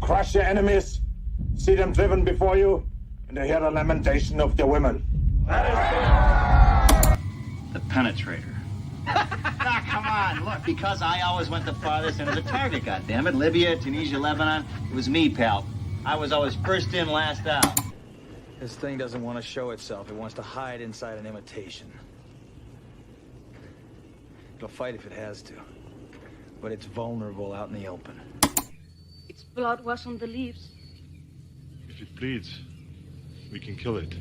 crush your enemies, see them driven before you, and to hear the lamentation of their women. The penetrator. Come on, look, because I always went the farthest into the target, goddammit. Libya, Tunisia, Lebanon, it was me, pal. I was always first in, last out. This thing doesn't want to show itself. It wants to hide inside an imitation. It'll fight if it has to, but it's vulnerable out in the open. Its blood was on the leaves. If it bleeds, we can kill it.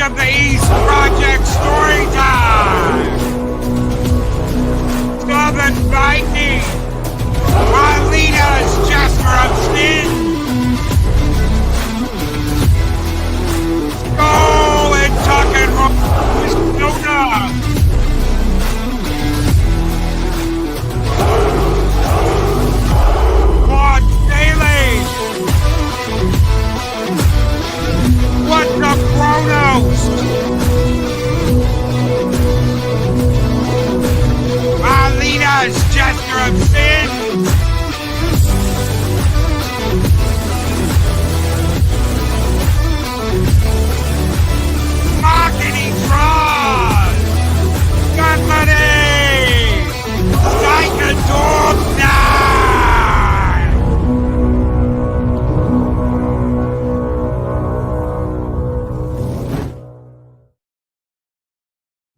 of the East Project story time. Southern Viking, Marlena's Jasper of Skin. Go and tuck and roll with Nona. Quad Daily. What the Chronos? Marlena's Jasper of Sin. Marketing fraud. Company. Psychodog 9.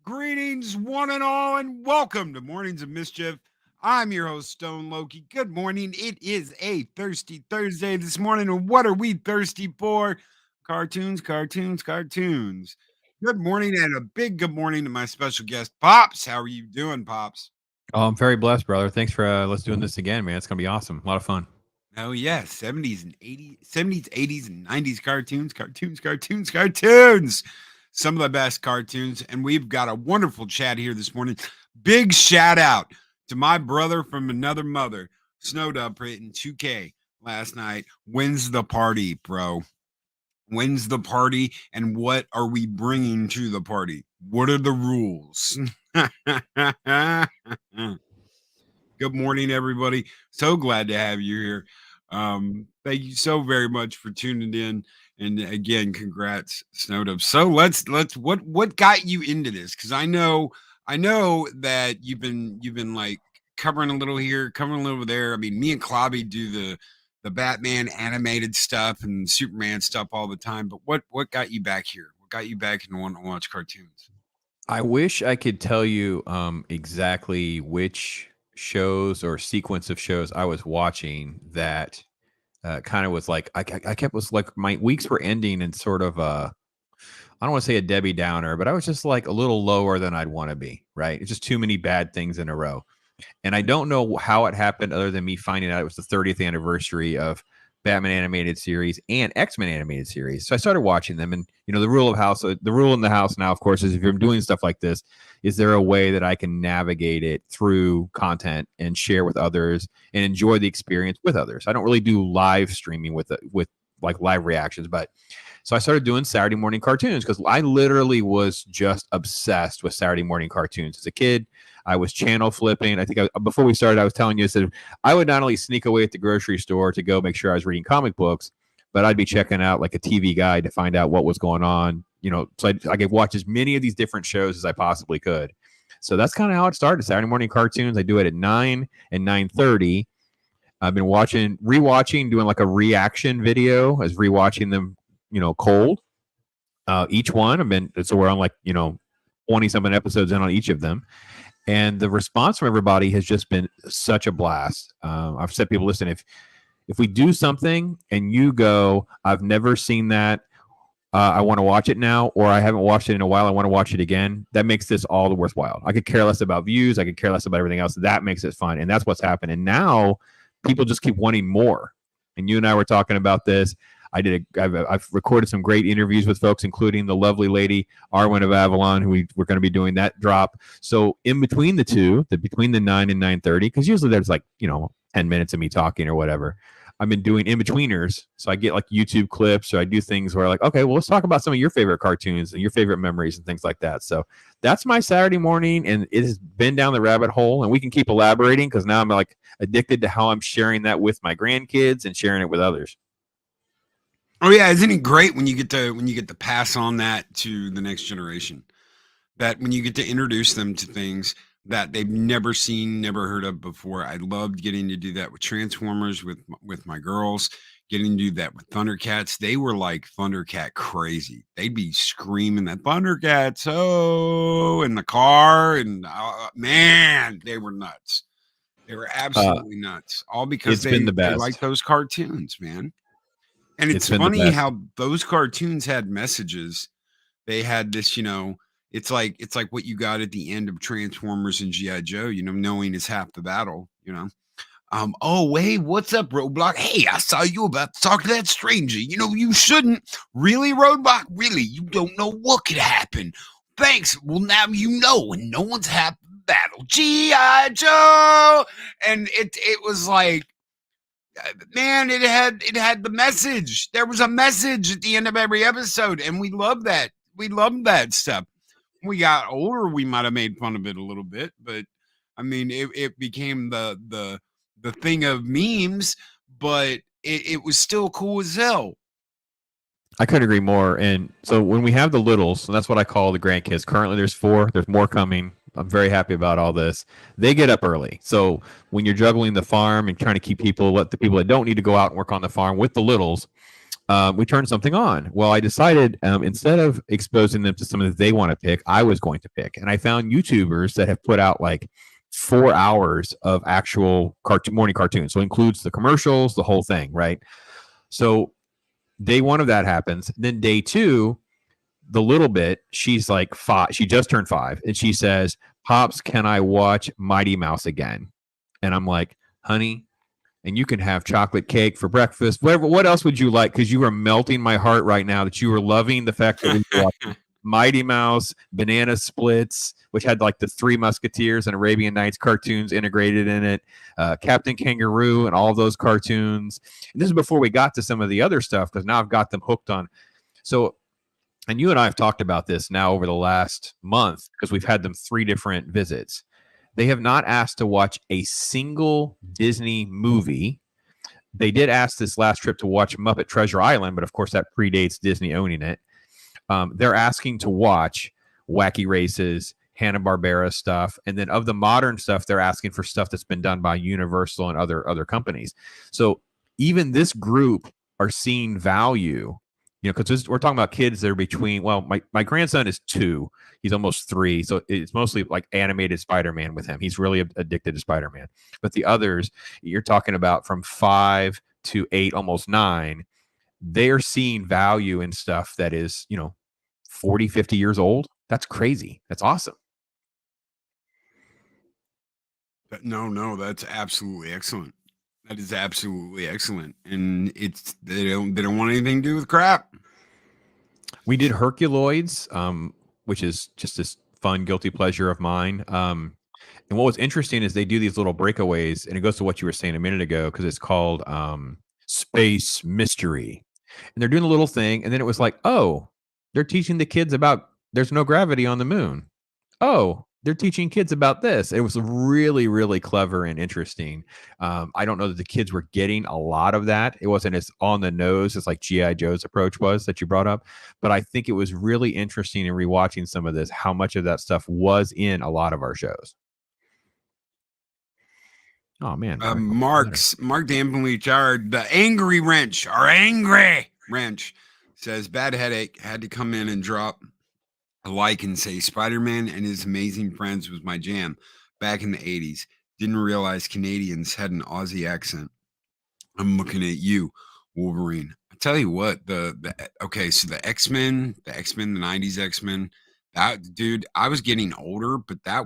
Greetings, one and all, and welcome to Mornings of Mischief. I'm your host, Stone Loki. Good morning. It is a thirsty Thursday this morning, and what are we thirsty for? Cartoons, cartoons, cartoons. Good morning, and a big good morning to my special guest, Pops. How are you doing, Pops? Oh, I'm very blessed, brother. Thanks for let's doing this again, man. It's gonna be awesome. A lot of fun. Oh yeah, 70's and 80s, 70's, 80s, and 90s cartoons. Some of the best cartoons, and we've got a wonderful chat here this morning. Big shout out to my brother from another mother, Snowdub, hitting 2K last night. When's the party, bro? When's the party, and what are we bringing to the party? What are the rules? Good morning, everybody. So glad to have you here. Thank you so very much for tuning in. And again, congrats, Snowdub. So let's what got you into this? Because I know that you've been like covering a little here, covering a little there. I mean, me and Klobby do the Batman animated stuff and Superman stuff all the time. But what got you back here? What got you back and want to watch cartoons? I wish I could tell you exactly which shows or sequence of shows I was watching that kind of was like I kept was like my weeks were ending in sort of I don't want to say a Debbie Downer, but I was just like a little lower than I'd want to be, right? It's just too many bad things in a row. And I don't know how it happened other than me finding out it was the 30th anniversary of Batman animated series and X-Men animated series. So I started watching them, and the rule in the house now, of course, is if you're doing stuff like this, is there a way that I can navigate it through content and share with others and enjoy the experience with others? I don't really do live streaming with like live reactions, but so I started doing Saturday morning cartoons because I literally was just obsessed with Saturday morning cartoons as a kid. I was channel flipping. I think before we started, I was telling you, I said I would not only sneak away at the grocery store to go make sure I was reading comic books, but I'd be checking out like a TV guide to find out what was going on. So I could watch as many of these different shows as I possibly could. So that's kind of how it started. Saturday morning cartoons. I do it at 9 and 9:30. I've been rewatching, doing like a reaction video as rewatching them, cold. Each one. So we're on like 20-something episodes in on each of them. And the response from everybody has just been such a blast. I've said, people, listen, if we do something and you go, I've never seen that, I want to watch it now, or I haven't watched it in a while, I want to watch it again, that makes this all the worthwhile. I could care less about views. I could care less about everything else. That makes it fun. And that's what's happened. And now people just keep wanting more. And you and I were talking about this. I've recorded some great interviews with folks, including the lovely lady Arwen of Avalon, who we're going to be doing that drop. So in between the two, between the 9 and 9:30, because usually there's like 10 minutes of me talking or whatever, I've been doing in-betweeners. So I get like YouTube clips, or I do things where like, okay, well, let's talk about some of your favorite cartoons and your favorite memories and things like that. So that's my Saturday morning, and it has been down the rabbit hole, and we can keep elaborating because now I'm like addicted to how I'm sharing that with my grandkids and sharing it with others. Oh yeah, isn't it great when you get to pass on that to the next generation? That when you get to introduce them to things that they've never seen, never heard of before. I loved getting to do that with Transformers with my girls, getting to do that with Thundercats. They were like Thundercat crazy. They'd be screaming that Thundercats, oh, in the car, and man, they were nuts. They were absolutely nuts. All because they like those cartoons, man. And it's funny how those cartoons had messages. They had this, it's like what you got at the end of Transformers and G.I. Joe, knowing is half the battle, oh, hey, what's up, Roadblock? Hey, I saw you about to talk to that stranger. You shouldn't. Really, Roadblock? Really? You don't know what could happen. Thanks. Well, now you know, and no one's half the battle. G.I. Joe! And it was like, man, it had the message. There was a message at the end of every episode, and we love that. We love that stuff. When we got older, we might have made fun of it a little bit, but I mean, it became the thing of memes, but it was still cool as hell. I couldn't agree more. And so when we have the littles, and that's what I call the grandkids. Currently, there's 4. There's more coming. I'm very happy about all this. They get up early. So when you're juggling the farm and trying to keep let the people that don't need to go out and work on the farm with the littles, we turned something on. Well, I decided instead of exposing them to something that they want to pick, I was going to pick. And I found YouTubers that have put out like 4 hours of actual morning cartoons. So it includes the commercials, the whole thing, right? So day 1 of that happens. Then day 2, the little bit, she's like 5. She just turned 5. And she says, Pops, can I watch Mighty Mouse again? And I'm like, honey, and you can have chocolate cake for breakfast. What else would you like? Because you are melting my heart right now that you are loving the fact that we watch Mighty Mouse, Banana Splits, which had like the 3 Musketeers and Arabian Nights cartoons integrated in it, Captain Kangaroo and all of those cartoons. And this is before we got to some of the other stuff, because now I've got them hooked on. So, and you and I have talked about this now over the last month, because we've had them 3 different visits. They have not asked to watch a single Disney movie. They did ask this last trip to watch Muppet Treasure Island, but of course that predates Disney owning it. They're asking to watch Wacky Races, Hanna-Barbera stuff, and then of the modern stuff, they're asking for stuff that's been done by Universal and other companies. So even this group are seeing value, because we're talking about kids that are between, well, my grandson is 2. He's almost 3. So it's mostly like animated Spider-Man with him. He's really addicted to Spider-Man. But the others, you're talking about from 5 to 8, almost 9. They're seeing value in stuff that is, 40, 50 years old. That's crazy. That's awesome. No, that's absolutely excellent. That is absolutely excellent, and they don't want anything to do with crap. We did Herculoids, which is just this fun guilty pleasure of mine. And what was interesting is they do these little breakaways, and it goes to what you were saying a minute ago because it's called Space Mystery, and they're doing a little thing, and then it was like, oh, they're teaching the kids about there's no gravity on the moon. Oh, they're teaching kids about this. It was really, really clever and interesting. I don't know that the kids were getting a lot of that. It wasn't as on the nose as like G.I. Joe's approach was that you brought up. But I think it was really interesting in rewatching some of this, how much of that stuff was in a lot of our shows. Oh, man. Mark Dampenly, the angry wrench, our angry wrench says, bad headache, had to come in and drop a like and say Spider-Man and His Amazing Friends was my jam back in the 80s. Didn't realize Canadians had an Aussie accent. I'm looking at you, Wolverine. I tell you what, okay, so the X-Men, the 90s X-Men, that dude, I was getting older, but I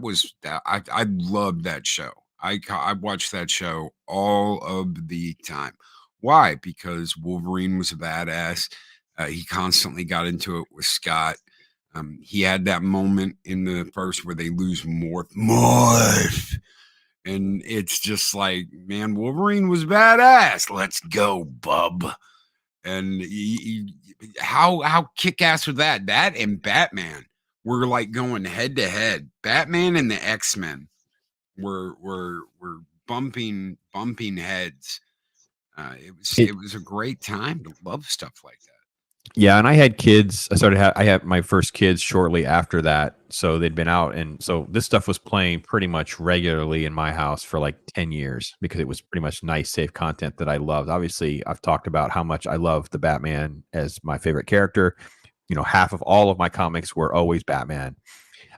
loved that show. I watched that show all of the time. Why? Because Wolverine was a badass. He constantly got into it with Scott. He had that moment in the first where they lose Morph. And it's just like, man, Wolverine was badass. Let's go, bub. And how kick-ass was that? That and Batman were like going head to head. Batman and the X-Men were bumping heads. It was a great time to love stuff like that. Yeah, and I had kids. I had my first kids shortly after that, so they'd been out, and so this stuff was playing pretty much regularly in my house for like 10 years because it was pretty much nice, safe content that I loved. Obviously, I've talked about how much I love the Batman as my favorite character. You know, half of all of my comics were always Batman.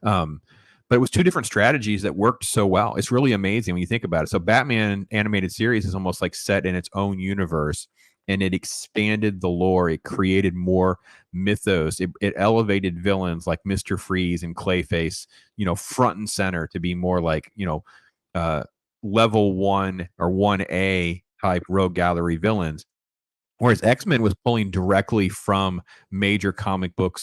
But it was two different strategies that worked so well. It's really amazing when you think about it. So Batman animated series is almost like set in its own universe, and it expanded the lore. It created more mythos. It elevated villains like Mr. Freeze and Clayface, you know, front and center to be more like, you know, level 1 or 1A type rogue gallery villains. Whereas X-Men was pulling directly from major comic book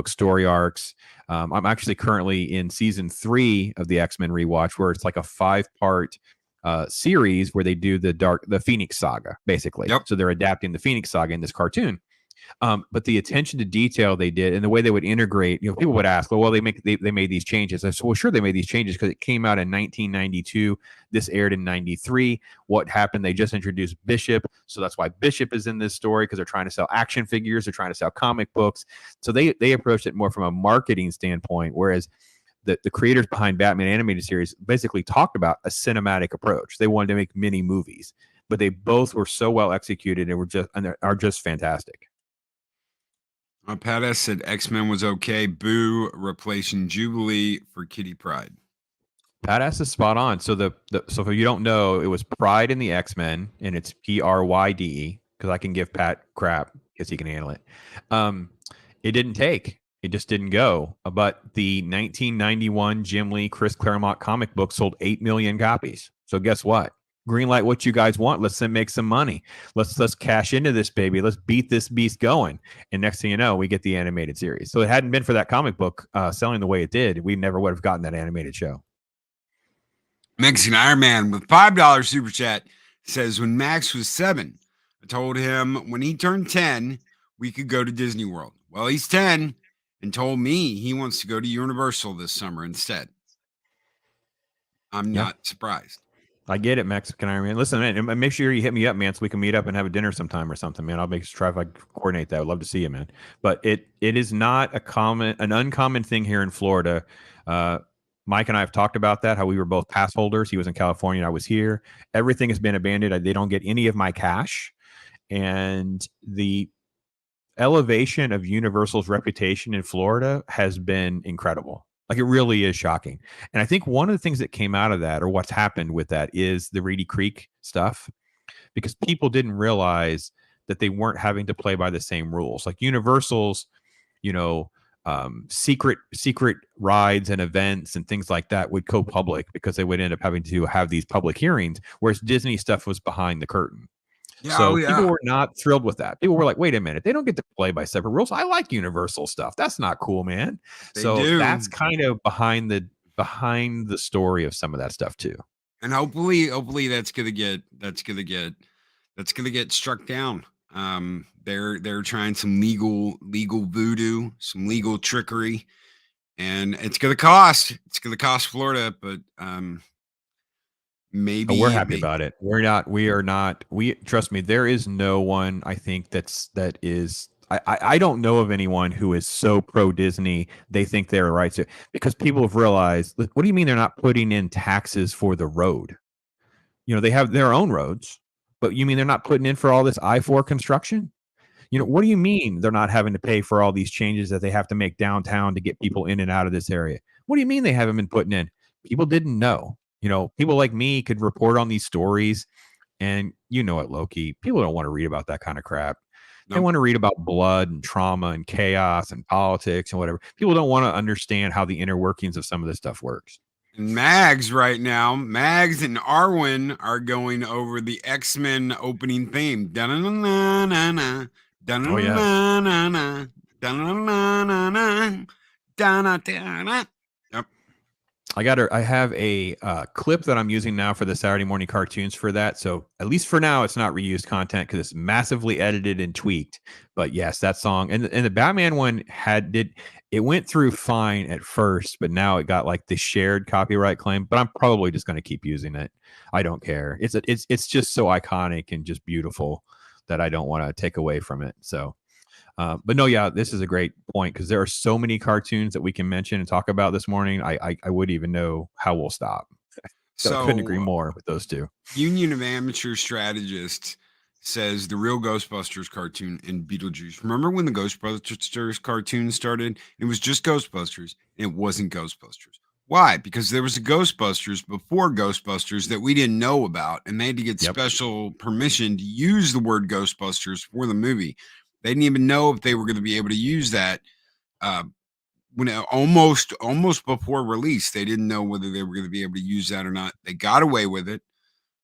story arcs. I'm actually currently in season 3 of the X-Men rewatch, where it's like a 5-part series where they do the Phoenix Saga, basically. Yep. So they're adapting the Phoenix Saga in this cartoon. But the attention to detail they did and the way they would integrate, you know, people would ask, well, they made these changes. I said, well, sure, they made these changes because it came out in 1992. This aired in 93. What happened? They just introduced Bishop. So that's why Bishop is in this story, because they're trying to sell action figures. They're trying to sell comic books. So they approached it more from a marketing standpoint, whereas the creators behind Batman animated series basically talked about a cinematic approach. They wanted to make mini movies, but they both were so well executed and are just fantastic. Pat S said X-Men was okay. Boo, replacing Jubilee for Kitty Pryde. Pat S is spot on. So so if you don't know, it was Pride in the X-Men, and it's Pryde, because I can give Pat crap because he can handle it. It didn't take. It just didn't go. But the 1991 Jim Lee, Chris Claremont comic book sold 8 million copies. So guess what? Greenlight what you guys want. Let's make some money. Let's cash into this baby. Let's beat this beast going. And next thing you know, we get the animated series. So it hadn't been for that comic book selling the way it did, we never would have gotten that animated show. Mexican Iron Man with $5 super chat says, when Max was 7, I told him when he turned 10, we could go to Disney World. Well, he's 10 and told me he wants to go to Universal this summer instead. I'm not surprised. I get it, Mexican Iron Man. Listen, man, make sure you hit me up, man, so we can meet up and have a dinner sometime or something, man. I'll try if I coordinate that. I'd love to see you, man. But it is not an uncommon thing here in Florida. Mike and I have talked about that, how we were both pass holders. He was in California and I was here. Everything has been abandoned. They don't get any of my cash. And the elevation of Universal's reputation in Florida has been incredible. Like, it really is shocking. And I think one of the things that came out of that, or what's happened with that, is the Reedy Creek stuff, because people didn't realize that they weren't having to play by the same rules. Like Universal's, you know, secret rides and events and things like that would go public because they would end up having to have these public hearings, whereas Disney stuff was behind the curtain. Yeah, So people were not thrilled with that. People were like, wait a minute, they don't get to play by separate rules. I like Universal stuff. That's not cool, man. That's kind of behind the story of some of that stuff too. And hopefully that's gonna get struck down. They're trying some legal voodoo, some legal trickery, and it's gonna cost Florida, but maybe we're happy about it. We trust me, there is no one I think that is I don't know of anyone who is so pro Disney they think they're right to, because people have realized, what do you mean they're not putting in taxes for the road? They have their own roads, but you mean they're not putting in for all this I-4 construction? What do you mean they're not having to pay for all these changes that they have to make downtown to get people in and out of this area? What do you mean they haven't been putting in? People didn't know. People like me could report on these stories, and at Loki, people don't want to read about that kind of crap. Nope. They want to read about blood and trauma and chaos and politics and whatever. People don't want to understand how the inner workings of some of this stuff works. Mags right now, Mags and Arwen are going over the X-Men opening theme. Da-na-na-na-na, da-na-na-na-na, da-na-na-na-na, da-na-na-na. Yep. I have a clip that I'm using now for the Saturday morning cartoons for that. So at least for now, it's not reused content because it's massively edited and tweaked. But yes, that song and the Batman one it went through fine at first, but now it got like the shared copyright claim. But I'm probably just going to keep using it. I don't care. It's just so iconic and just beautiful that I don't want to take away from it. So. But no, yeah, this is a great point because there are so many cartoons that we can mention and talk about this morning. I wouldn't even know how we'll stop. So I couldn't agree more with those two. Union of Amateur Strategists says the real Ghostbusters cartoon and Beetlejuice. Remember when the Ghostbusters cartoon started? It was just Ghostbusters. And it wasn't Ghostbusters. Why? Because there was a Ghostbusters before Ghostbusters that we didn't know about, and they had to get special permission to use the word Ghostbusters for the movie. They didn't even know if they were going to be able to use that when almost before release. They didn't know whether they were going to be able to use that or not. They got away with it.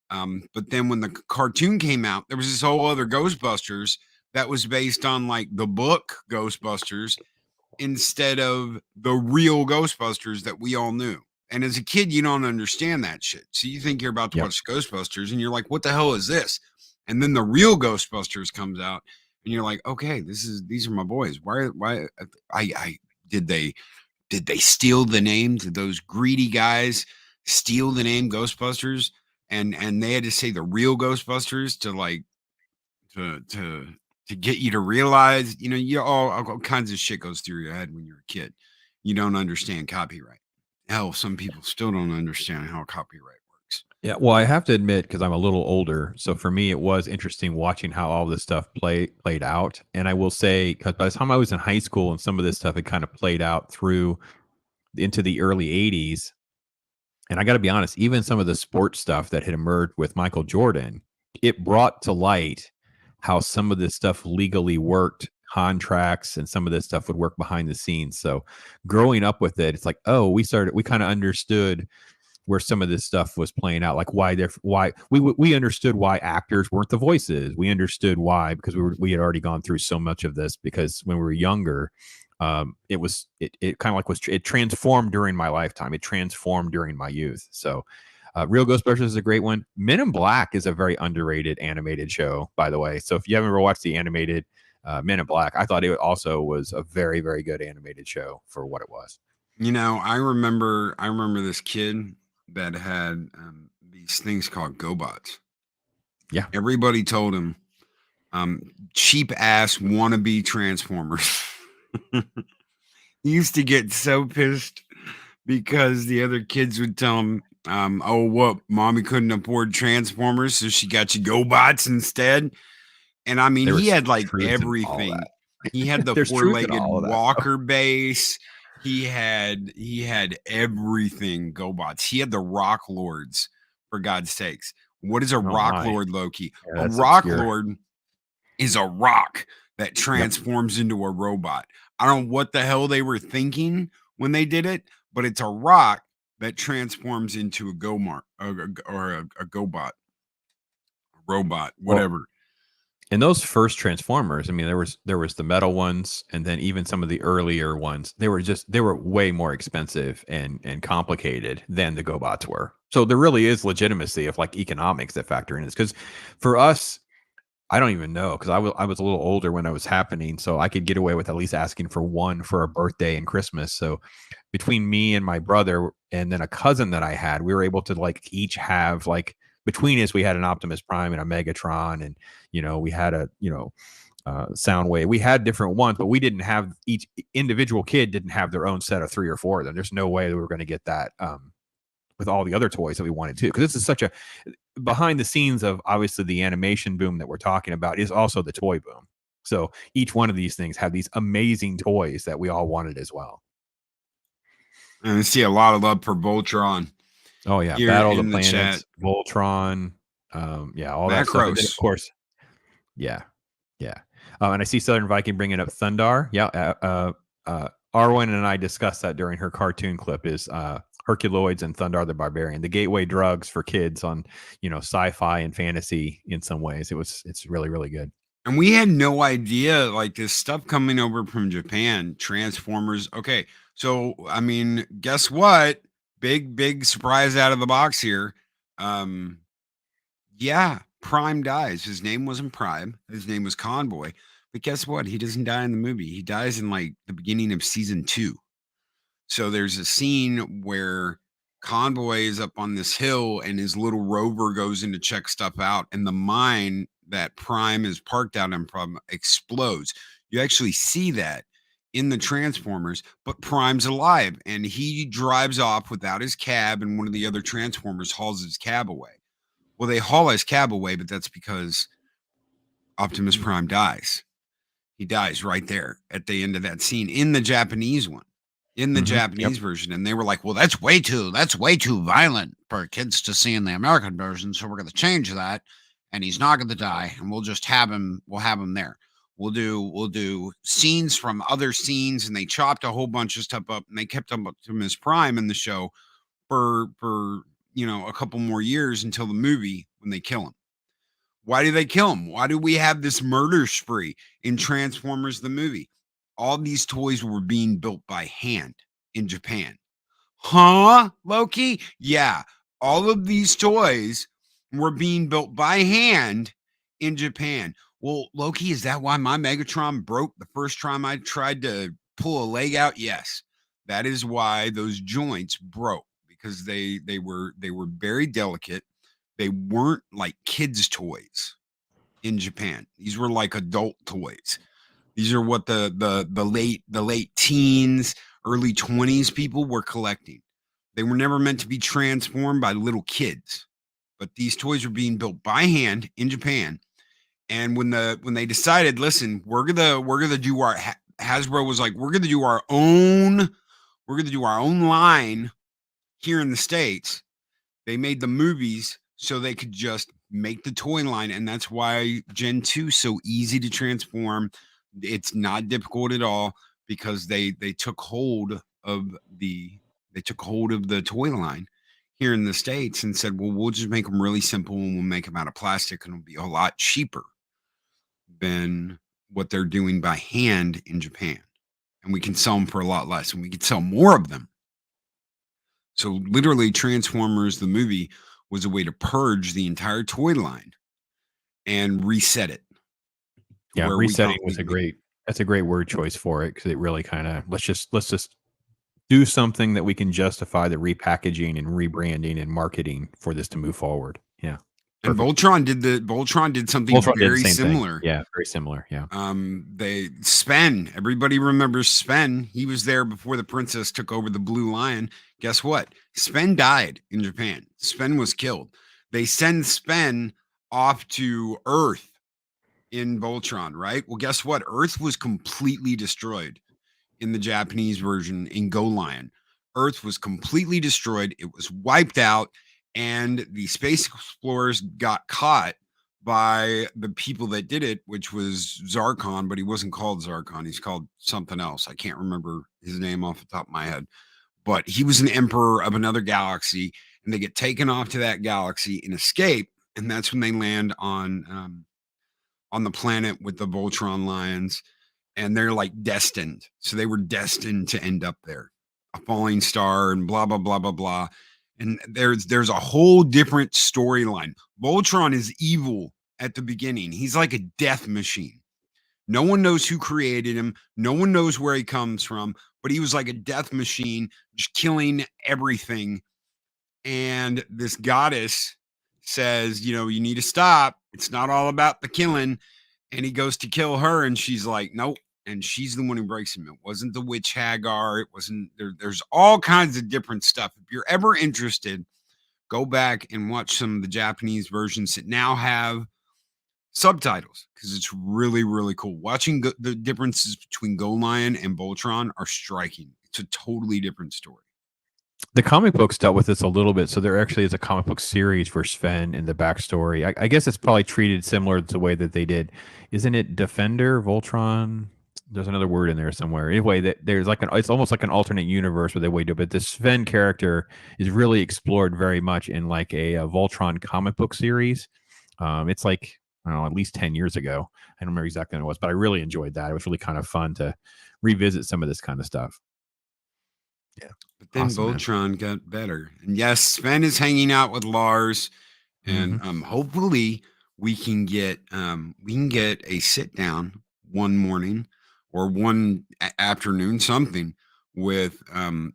But then when the cartoon came out, there was this whole other Ghostbusters that was based on like the book Ghostbusters instead of the real Ghostbusters that we all knew. And as a kid, you don't understand that shit. So you think you're about to watch Ghostbusters and you're like, what the hell is this? And then the real Ghostbusters comes out. And you're like, okay, these are my boys. Why did they steal the name? Did those greedy guys steal the name Ghostbusters? And they had to say the real Ghostbusters to get you to realize, all kinds of shit goes through your head when you're a kid. You don't understand copyright. Hell, some people still don't understand how copyright works. Yeah, well, I have to admit, because I'm a little older, so for me, it was interesting watching how all this stuff played out. And I will say, because by the time I was in high school and some of this stuff had kind of played out through into the early 80s, and I got to be honest, even some of the sports stuff that had emerged with Michael Jordan, it brought to light how some of this stuff legally worked, contracts, and some of this stuff would work behind the scenes. So growing up with it, it's like, oh, we kind of understood where some of this stuff was playing out, like why we understood why actors weren't the voices. We understood why, because we had already gone through so much of this, because when we were younger, it kind of like it transformed during my lifetime. It transformed during my youth. So Real Ghostbusters is a great one. Men in Black is a very underrated animated show, by the way. So if you haven't ever watched the animated Men in Black, I thought it also was a very, very good animated show for what it was. I remember this kid that had these things called GoBots. Yeah. Everybody told him cheap ass wannabe Transformers. He used to get so pissed because the other kids would tell him, oh, what, mommy couldn't afford Transformers, so she got you GoBots instead. And I mean, he had like everything. He had the four-legged walker base. He had everything GoBots. He had the Rock Lords, for God's sakes. What is a Rock Lord, Loki? Yeah, a Rock Lord is a rock that transforms into a robot. I don't know what the hell they were thinking when they did it, but it's a rock that transforms into a GoBot, a robot, whatever. And those first Transformers, I mean, there was the metal ones, and then even some of the earlier ones, they were way more expensive and complicated than the GoBots were. So there really is legitimacy of like economics that factor in this. Because for us, I don't even know, because I was a little older when it was happening, so I could get away with at least asking for one for a birthday and Christmas. So between me and my brother and then a cousin that I had, we were able to like each have like, between us, we had an Optimus Prime and a Megatron, and we had a Soundwave. We had different ones, but we didn't have, each individual kid didn't have their own set of 3 or 4 of them. There's no way that we were going to get that with all the other toys that we wanted to, because this is such a behind the scenes of obviously the animation boom that we're talking about is also the toy boom. So each one of these things have these amazing toys that we all wanted as well. And I see a lot of love for Voltron. Oh yeah, Battle of the Planets, Voltron, yeah, all that stuff. And then, of course, yeah. And I see Southern Viking bringing up Thundar. Yeah, Arwen and I discussed that during her cartoon clip. Is Herculoids and Thundar the Barbarian, the gateway drugs for kids on sci-fi and fantasy in some ways. It's really, really good. And we had no idea, like, this stuff coming over from Japan, Transformers. Okay, so I mean, guess what? Big surprise out of the box here. Yeah, Prime dies. His name wasn't Prime. His name was Convoy. But guess what? He doesn't die in the movie. He dies in like the beginning of season 2. So there's a scene where Convoy is up on this hill and his little rover goes in to check stuff out, and the mine that Prime is parked out in explodes. You actually see that in the Transformers, but Prime's alive and he drives off without his cab, and one of the other Transformers hauls his cab away. Well, they haul his cab away, but that's because Optimus Prime dies. He dies right there at the end of that scene in the Japanese one, in the Japanese version. And they were like, well, that's way too violent for kids to see in the American version. So we're going to change that. And he's not going to die. And we'll just have him. We'll have him there. We'll do scenes from other scenes. And they chopped a whole bunch of stuff up, and they kept up to Miss Prime in the show for a couple more years until the movie when they kill him. Why do they kill him? Why do we have this murder spree in Transformers the movie? All these toys were being built by hand in Japan. Huh, Loki? Yeah, all of these toys were being built by hand in Japan. Well, Loki, is that why my Megatron broke the first time I tried to pull a leg out? Yes, that is why those joints broke, because they were very delicate. They weren't like kids' toys in Japan. These were like adult toys. These are what the late teens, early 20s people were collecting. They were never meant to be transformed by little kids, but these toys were being built by hand in Japan. And when they decided, listen, we're gonna do our, Hasbro was like, we're gonna do our own line here in the States. They made the movies so they could just make the toy line, and that's why Gen 2 is so easy to transform. It's not difficult at all, because they took hold of the toy line here in the States and said, well, we'll just make them really simple, and we'll make them out of plastic, and it'll be a lot cheaper than what they're doing by hand in Japan. And we can sell them for a lot less, and we can sell more of them. So literally, Transformers the movie was a way to purge the entire toy line and reset it. Yeah, resetting was that's a great word choice for it, because it really kind of, let's just do something that we can justify the repackaging and rebranding and marketing for this to move forward. Yeah. And Voltron did something very similar. Yeah, very similar. Yeah. Everybody remembers Sven. He was there before the princess took over the Blue Lion. Guess what? Sven died in Japan. Sven was killed. They send Sven off to Earth in Voltron, right? Well, guess what? Earth was completely destroyed in the Japanese version in Go Lion. Earth was completely destroyed. It was wiped out. And the space explorers got caught by the people that did it, which was Zarkon, but he wasn't called Zarkon. He's called something else. I can't remember his name off the top of my head, but he was an emperor of another galaxy, and they get taken off to that galaxy and escape. And that's when they land on the planet with the Voltron lions, and they're like destined. So they were destined to end up there, a falling star, and blah blah blah blah blah. And there's a whole different storyline. Voltron is evil at the beginning. He's like a death machine. No one knows who created him. No one knows where he comes from, but he was like a death machine, just killing everything. And this goddess says, you know, you need to stop. It's not all about the killing. And he goes to kill her, and she's like, nope. And she's the one who breaks him. It wasn't the witch Hagar. It wasn't there's all kinds of different stuff. If you're ever interested, go back and watch some of the Japanese versions that now have subtitles, because it's really, really cool. Watching the differences between Go Lion and Voltron are striking. It's a totally different story. The comic books dealt with this a little bit. So there actually is a comic book series for Sven in the backstory. I guess it's probably treated similar to the way that they did. Isn't it Defender, Voltron? There's another word in there somewhere. Anyway, that there's like it's almost like an alternate universe where they way do. But the Sven character is really explored very much in like a Voltron comic book series. It's like, I don't know, at least 10 years ago. I don't remember exactly when it was, but I really enjoyed that. It was really kind of fun to revisit some of this kind of stuff. Yeah. But then Awesome, Voltron got better. And yes, Sven is hanging out with Lars. And hopefully we can get a sit down one morning or one afternoon, something with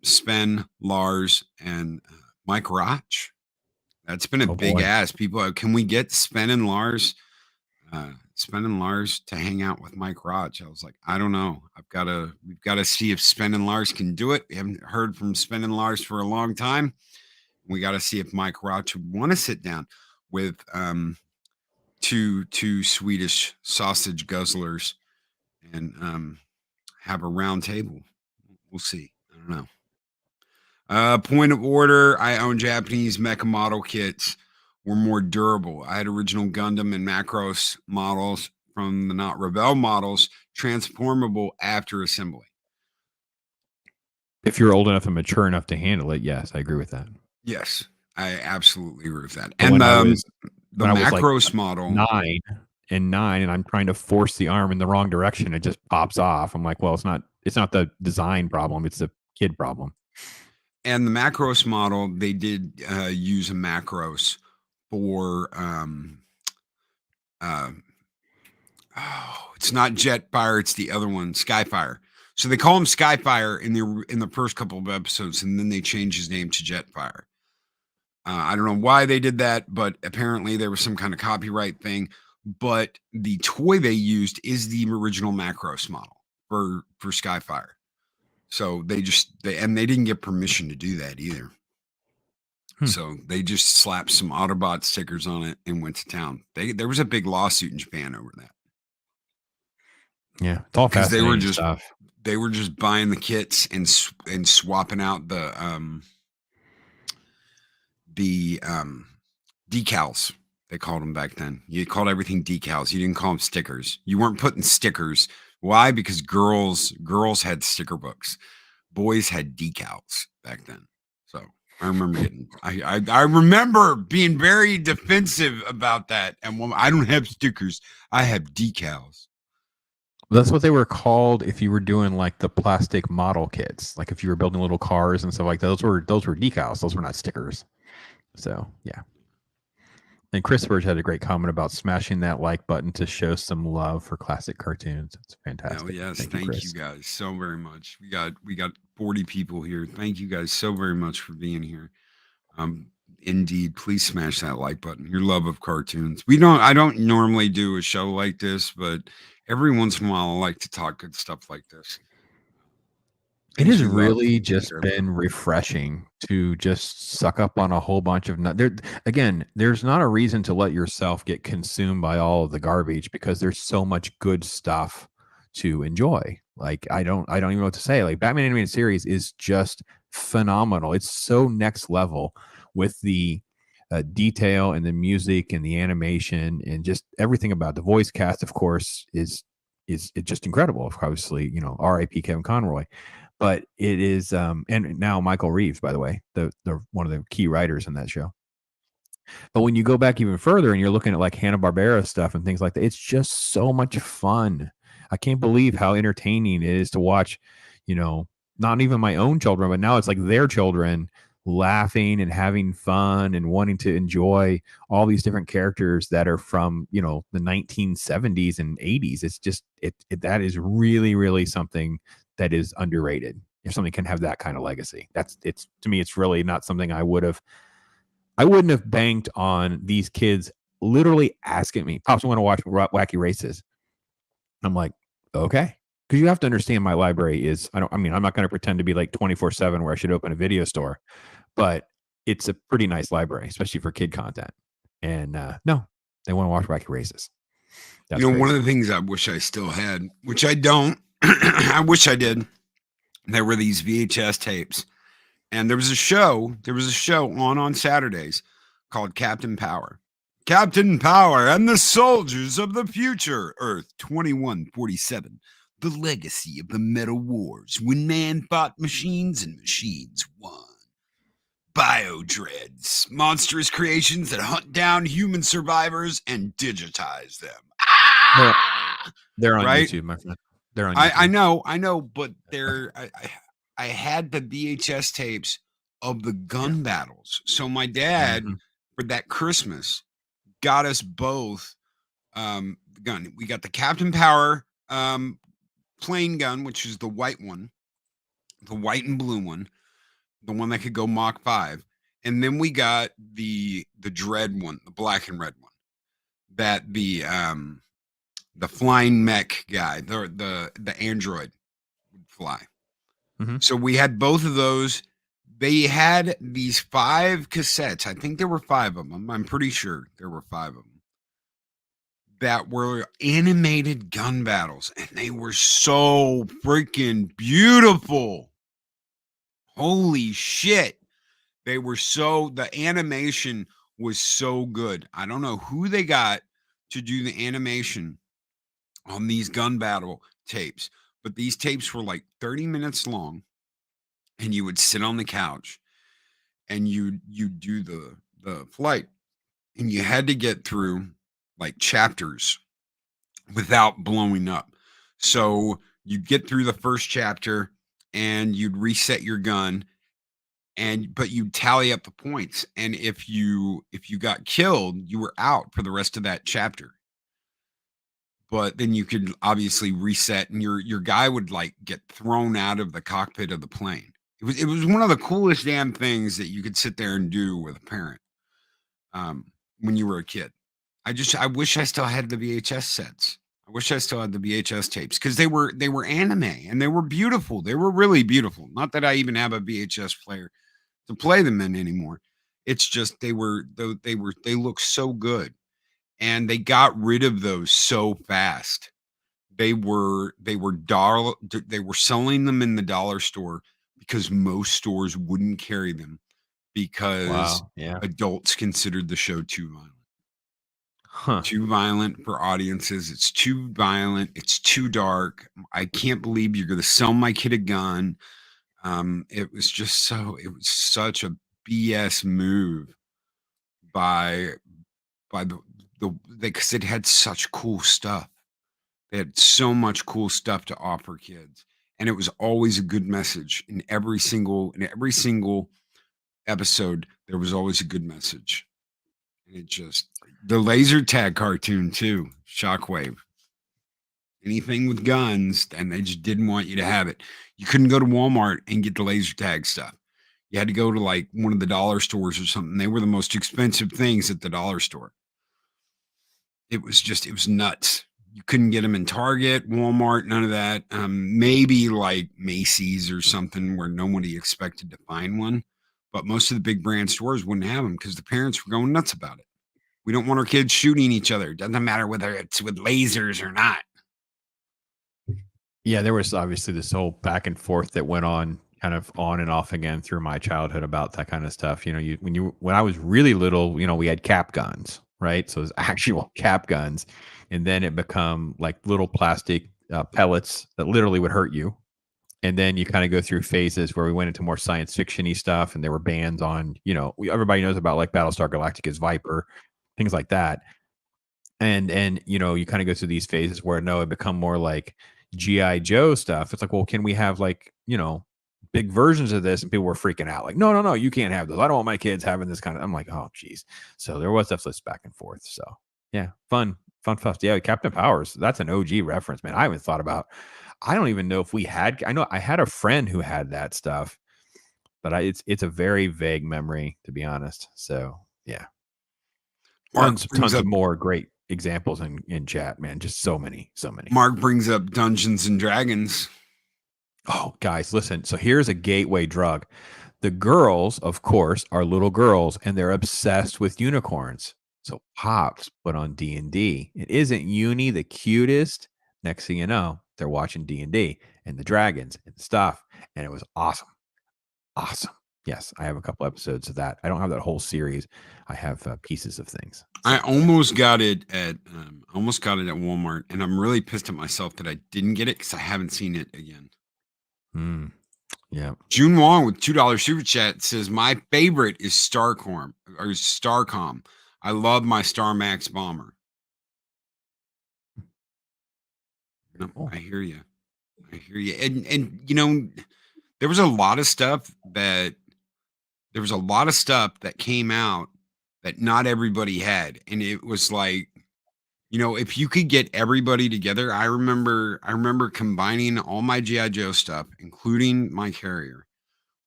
Sven, Lars, and Mike Roch. That's been a big ask. People, can we get Sven and Lars to hang out with Mike Roch? I was like, I don't know. We've got to see if Sven and Lars can do it. We haven't heard from Sven and Lars for a long time. We got to see if Mike Roch would want to sit down with two Swedish sausage guzzlers and have a round table. We'll see. I don't know. Point of order, I own Japanese mecha model kits. Were more durable. I had original Gundam and Macross models from the Not Revell models, transformable after assembly. If you're old enough and mature enough to handle it, yes, I agree with that. Yes, I absolutely agree with that. But And the Macross like model, 9, and I'm trying to force the arm in the wrong direction, it just pops off. I'm like, well, it's not the design problem, it's the kid problem. and the Macross model, they did use a Macross for it's not Jetfire, it's the other one, Skyfire. So they call him Skyfire in the first couple of episodes, and then they changed his name to Jetfire. I don't know why they did that, but apparently there was some kind of copyright thing. But the toy they used is the original Macross model for Skyfire. So they didn't get permission to do that either. So they just slapped some Autobot stickers on it and went to town. There was a big lawsuit in Japan over that. Yeah, it's all because fascinating stuff. They were just buying the kits and swapping out the decals. They called them back then. You called everything decals. You didn't call them stickers. You weren't putting stickers. Why? Because girls had sticker books. Boys had decals back then. So I remember I remember being very defensive about that. And I don't have stickers. I have decals. That's what they were called if you were doing like the plastic model kits. Like if you were building little cars and stuff like that, those were decals. Those were not stickers. So yeah. And Chris Burge had a great comment about smashing that like button to show some love for classic cartoons. It's fantastic. Oh yes, thank you guys so very much. We got 40 people here. Thank you guys so very much for being here. Indeed, please smash that like button. Your love of cartoons. I don't normally do a show like this, but every once in a while I like to talk good stuff like this. It has really just been refreshing to just suck up on a whole bunch of there's not a reason to let yourself get consumed by all of the garbage because there's so much good stuff to enjoy. Like I don't even know what to say. Like Batman animated series is just phenomenal. It's so next level with the detail and the music and the animation and just everything about the voice cast, of course, is just incredible. Obviously, R.I.P. Kevin Conroy, but it is, and now Michael Reeves, by the way, the one of the key writers in that show. But when you go back even further and you're looking at like Hanna-Barbera stuff and things like that, it's just so much fun. I can't believe how entertaining it is to watch, not even my own children, but now it's like their children laughing and having fun and wanting to enjoy all these different characters that are from, the 1970s and 80s. It's just, that is really, really something that is underrated. If something can have that kind of legacy, to me, it's really not something I wouldn't have banked on these kids literally asking me, Pops, I want to watch Wacky Races. I'm like, okay. Because you have to understand my library is, I'm not going to pretend to be like 24/7 where I should open a video store, but it's a pretty nice library, especially for kid content. And no, they want to watch Wacky Races. That's crazy. One of the things I wish I still had, which I don't, I wish I did, there were these VHS tapes. And there was a show on Saturdays called Captain Power. Captain Power and the Soldiers of the Future, Earth 2147. The legacy of the Metal Wars, when man fought machines and machines won. Biodreads, monstrous creations that hunt down human survivors and digitize them. They're on YouTube, my friend. They're on YouTube. I know, but I had the VHS tapes of the gun battles. So my dad, for that Christmas, got us both gun. We got the Captain Power plain gun, which is the white one, the white and blue one, the one that could go Mach 5. And then we got the Dread one, the black and red one, that the flying mech guy, the android would fly. So we had both of those. They had these 5 cassettes. I think there were 5 of them. I'm pretty sure there were 5 of them that were animated gun battles, and they were so freaking beautiful. Holy shit. The animation was so good. I don't know who they got to do the animation on these gun battle tapes, but these tapes were like 30 minutes long, and you would sit on the couch and you do the flight, and you had to get through like chapters without blowing up. So you'd get through the first chapter and you'd reset your gun, but you'd tally up the points. And if you got killed, you were out for the rest of that chapter. But then you could obviously reset, and your guy would like get thrown out of the cockpit of the plane. It was one of the coolest damn things that you could sit there and do with a parent when you were a kid. I wish I still had the VHS sets. I wish I still had the VHS tapes, because they were anime and they were beautiful. They were really beautiful. Not that I even have a VHS player to play them in anymore. It's just they look so good, and they got rid of those so fast. They were selling them in the dollar store because most stores wouldn't carry them because adults considered the show too violent. Too violent for audiences. It's too violent. It's too dark. I can't believe you're going to sell my kid a gun. It was such a BS move by because it had such cool stuff. They had so much cool stuff to offer kids, and it was always a good message in every single episode. There was always a good message. And the laser tag cartoon too, Shockwave. Anything with guns, and they just didn't want you to have it. You couldn't go to Walmart and get the laser tag stuff. You had to go to like one of the dollar stores or something. They were the most expensive things at the dollar store. It was nuts. You couldn't get them in Target, Walmart, none of that. Maybe like Macy's or something where nobody expected to find one. But most of the big brand stores wouldn't have them because the parents were going nuts about it. We don't want our kids shooting each other. It doesn't matter whether it's with lasers or not. Yeah, there was obviously this whole back and forth that went on kind of on and off again through my childhood about that kind of stuff. When I was really little, we had cap guns, right? So it was actual cap guns, and then it become like little plastic pellets that literally would hurt you. And then you kind of go through phases where we went into more science fiction-y stuff, and there were bans on, everybody knows about like Battlestar Galactica's Viper, things like that. And you kind of go through these phases where no, it become more like GI Joe stuff. It's like, well, can we have like, big versions of this? And people were freaking out like, no, you can't have those. I don't want my kids having this kind of. I'm like, oh geez. So there was definitely back and forth. So yeah, fun stuff. Yeah, Captain Powers. That's an OG reference, man. I haven't thought about. I don't even know if we had. I know I had a friend who had that stuff, but it's a very vague memory, to be honest. So yeah, tons of more great examples in chat, man. Just so many. Mark brings up Dungeons and Dragons. Oh, guys, listen. So here's a gateway drug. The girls, of course, are little girls, and they're obsessed with unicorns. So Pops put on D&D. It isn't Uni the cutest. Next thing you know, they're watching D&D and the dragons and stuff, and it was awesome. Yes, I have a couple episodes of that. I don't have that whole series. I have pieces of things. I almost got it at Walmart, and I'm really pissed at myself that I didn't get it because I haven't seen it again. Yeah. June Wong with $2 super chat says my favorite is Starcom. I love my Star Max bomber. Oh. I hear you. And there was a lot of stuff that came out that not everybody had, and it was like, if you could get everybody together. I remember combining all my GI Joe stuff, including my carrier,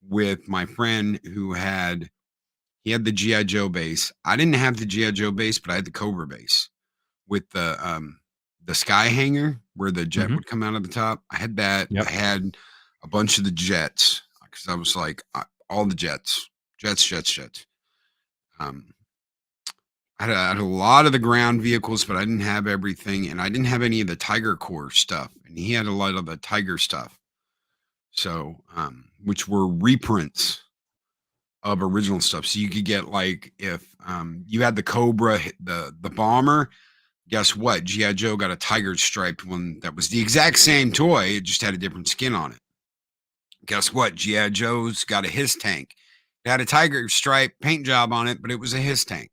with my friend who had the GI Joe base. I didn't have the GI Joe base, but I had the Cobra base with the sky hanger where the jet would come out of the top. I had that. Yep. I had a bunch of the jets because I was like, all the jets. I had a lot of the ground vehicles, but I didn't have everything, and I didn't have any of the Tiger Core stuff, and he had a lot of the Tiger stuff. So, which were reprints of original stuff. So you could get like if you had the Cobra, the bomber. Guess what? G.I. Joe got a tiger striped one that was the exact same toy. It just had a different skin on it. Guess what? G.I. Joe's got a his tank. It had a tiger stripe paint job on it, but it was a his tank.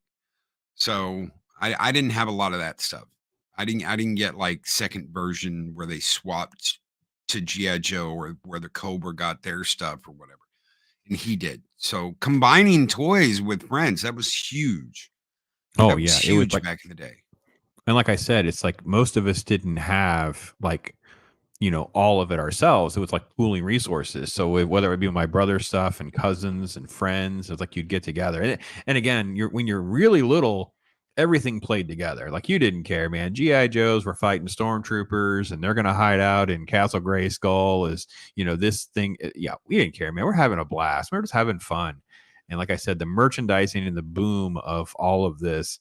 So I didn't have a lot of that stuff. I didn't get like second version where they swapped to G.I. Joe or where the Cobra got their stuff or whatever. And he did. So combining toys with friends, that was huge. Oh, yeah. It was huge back in the day. And like I said, it's like most of us didn't have like, all of it ourselves. It was like pooling resources. So whether it be my brother's stuff and cousins and friends, it's like you'd get together. And again, when you're really little, everything played together. Like you didn't care, man. GI Joes were fighting stormtroopers, and they're gonna hide out in Castle Grayskull. This thing. Yeah, we didn't care, man. We're having a blast. We're just having fun. And like I said, the merchandising and the boom of all of this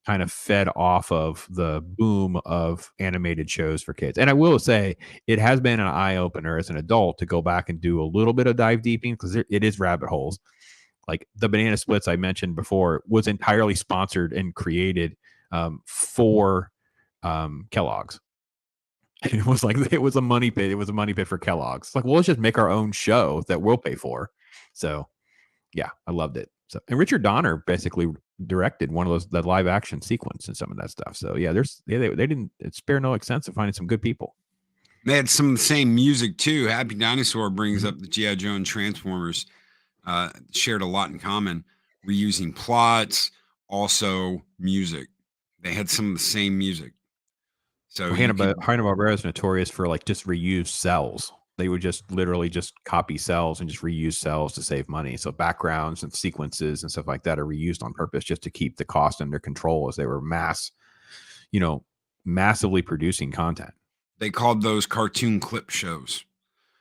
kind of fed off of the boom of animated shows for kids. And I will say it has been an eye-opener as an adult to go back and do a little bit of dive deeping because it is rabbit holes. Like the Banana Splits I mentioned before was entirely sponsored and created for Kellogg's. It was a money pit. It was a money pit for Kellogg's. It's like, well, let's just make our own show that we'll pay for. So yeah, I loved it. So, and Richard Donner basically directed one of that live action sequence and some of that stuff. So yeah, they didn't spare no expense of finding some good people. They had some of the same music too. Happy Dinosaur brings up the G.I. Joe and Transformers shared a lot in common, reusing plots, also music. They had some of the same music. So Hanna-Barbera is notorious for like just reuse cells. They would just literally just copy cells and just reuse cells to save money. So backgrounds and sequences and stuff like that are reused on purpose just to keep the cost under control as they were massively producing content. They called those cartoon clip shows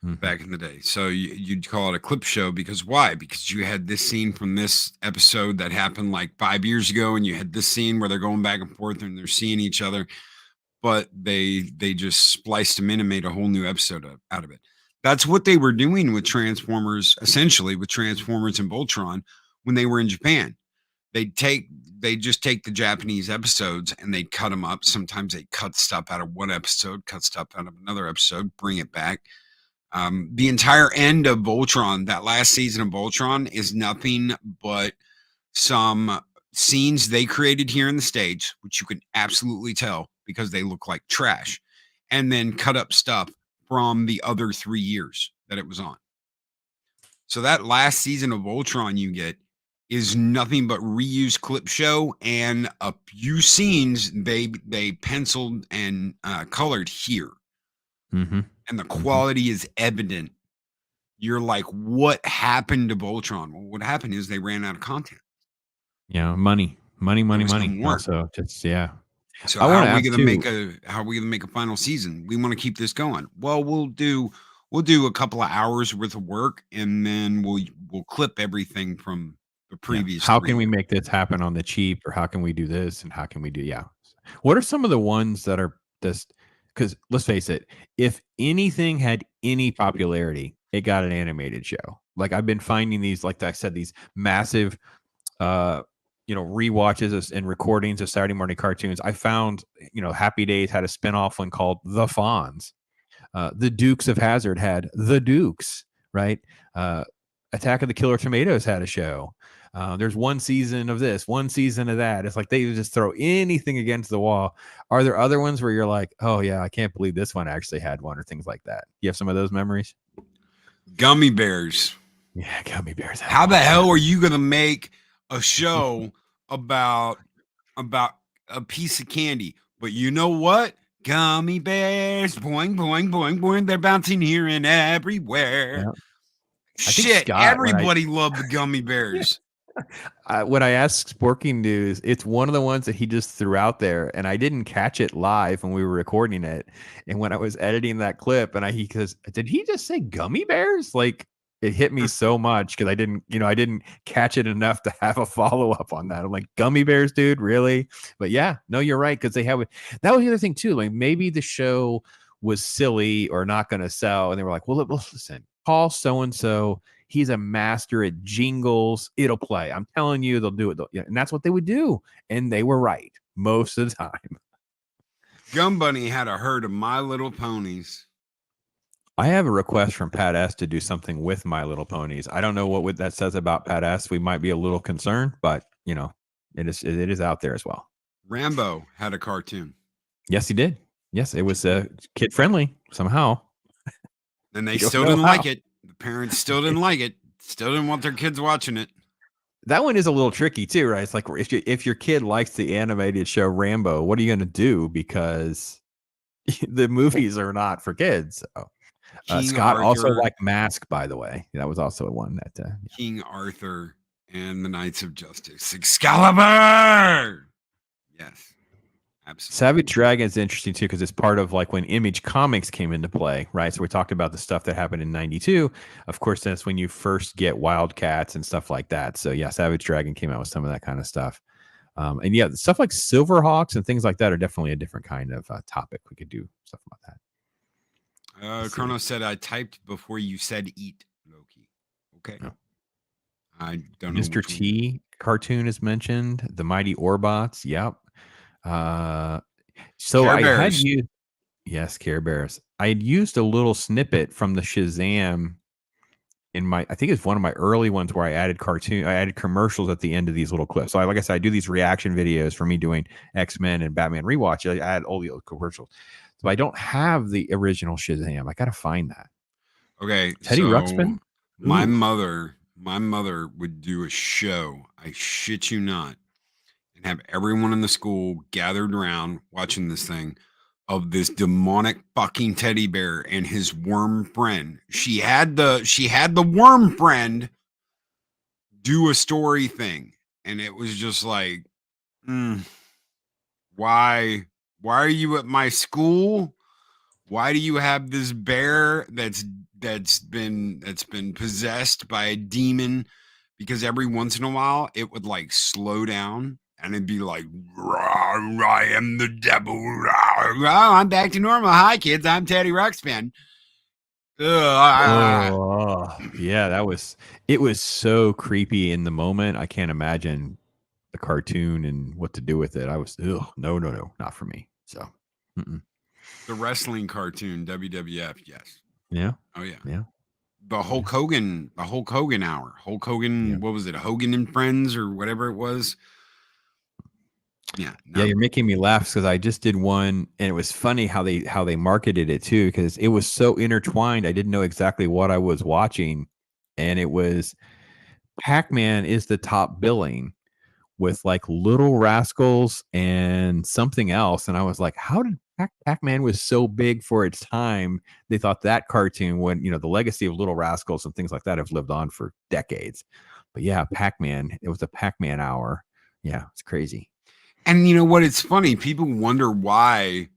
back in the day. So you'd call it a clip show because why? Because you had this scene from this episode that happened like 5 years ago, and you had this scene where they're going back and forth and they're seeing each other. But they just spliced them in and made a whole new episode out of it. That's what they were doing with Transformers, essentially with Transformers and Voltron when they were in Japan. They just take the Japanese episodes and they cut them up. Sometimes they cut stuff out of one episode, cut stuff out of another episode, bring it back. The entire end of Voltron, that last season of Voltron, is nothing but some scenes they created here in the States, which you can absolutely tell because they look like trash, and then cut up stuff from the other 3 years that it was on. So that last season of Voltron you get is nothing but reused clip show and a few scenes they penciled and colored here. Mm-hmm. And the quality is evident. You're like, what happened to Voltron? Well, what happened is they ran out of content. Yeah, money. Also, just So how are we going to make a final season? We want to keep this going. Well, we'll do a couple of hours worth of work, and then we'll clip everything from the previous. How can we make this happen on the cheap, or how can we do this, and how can we do? What are some of the ones that are just, because let's face it, if anything had any popularity, it got an animated show. Like I've been finding these, like I said, these massive rewatches and recordings of Saturday morning cartoons. I found, Happy Days had a spinoff one called The Fonz. The Dukes of Hazzard had The Dukes, right? Attack of the Killer Tomatoes had a show. There's one season of this, one season of that. It's like they just throw anything against the wall. Are there other ones where you're like, oh yeah, I can't believe this one actually had one, or things like that? You have some of those memories? Gummy bears. Yeah, Gummy Bears. How the hell are you gonna make a show about a piece of candy? But you know what? Gummy bears, boing, boing, boing, boing. They're bouncing here and everywhere. Yeah. Shit, everybody loved the gummy bears. When I asked Sporking News, it's one of the ones that he just threw out there, and I didn't catch it live when we were recording it. And when I was editing that clip, and he goes, "Did he just say gummy bears?" Like it hit me so much because I didn't catch it enough to have a follow up on that. I'm like, gummy bears, dude, really? But yeah, no, you're right, because they have it. That was the other thing too. Like maybe the show was silly or not going to sell, and they were like, well, listen, call so and so. He's a master at jingles. It'll play. I'm telling you, they'll do it. And that's what they would do. And they were right most of the time. Gum Bunny had a herd of My Little Ponies. I have a request from Pat S to do something with My Little Ponies. I don't know what that says about Pat S. We might be a little concerned, but it is out there as well. Rambo had a cartoon. Yes, he did. Yes, it was kid friendly somehow. And they still didn't like it. The parents still didn't like it. Still didn't want their kids watching it. That one is a little tricky too, right? It's like if your kid likes the animated show Rambo, what are you going to do? Because the movies are not for kids. So. Scott also liked Mask, by the way. That was also one that King Arthur and the Knights of Justice. Excalibur! Yes. Absolutely. Savage Dragon is interesting too, because it's part of like when Image Comics came into play, right? So we talked about the stuff that happened in '92. Of course, that's when you first get Wildcats and stuff like that. So yeah, Savage Dragon came out with some of that kind of stuff. And yeah, stuff like Silverhawks and things like that are definitely a different kind of topic. We could do stuff about that. Chrono said, I typed before you said eat, Loki. Okay. No. I don't know. Mr. T cartoon is mentioned. The Mighty Orbots. Yep. So Care I Bears. had used, yes, Care Bears. I had used a little snippet from the Shazam I think it's one of my early ones where I added commercials at the end of these little clips. So like I said, I do these reaction videos for me doing X-Men and Batman rewatch. I add all the commercials. So I don't have the original Shazam. I got to find that. Okay. Teddy Ruxpin? My mother would do a show. I shit you not. And have everyone in the school gathered around watching this thing of this demonic fucking teddy bear and his worm friend. She had the worm friend do a story thing, and it was just like, why are you at my school? Why do you have this bear that's been possessed by a demon? Because every once in a while it would like slow down. And it'd be like, I am the devil. I'm back to normal. Hi, kids. I'm Teddy Ruxpin. Oh, yeah, it was so creepy in the moment. I can't imagine the cartoon and what to do with it. I was, no, not for me. So, mm-mm. The wrestling cartoon, WWF, yes. Yeah, Oh yeah. yeah, The Hulk Hogan hour. Hulk Hogan, yeah. what was it? Hogan and Friends or whatever it was. Yeah. Yeah, No. you're making me laugh because I just did one, and it was funny how they marketed it too, because it was so intertwined. I didn't know exactly what I was watching, and it was Pac-Man is the top billing with like Little Rascals and something else, and I was like, how did Pac-Man was so big for its time? They thought that cartoon, when the legacy of Little Rascals and things like that have lived on for decades. But yeah, Pac-Man, it was a Pac-Man hour. Yeah, it's crazy. And you know what? It's funny. People wonder why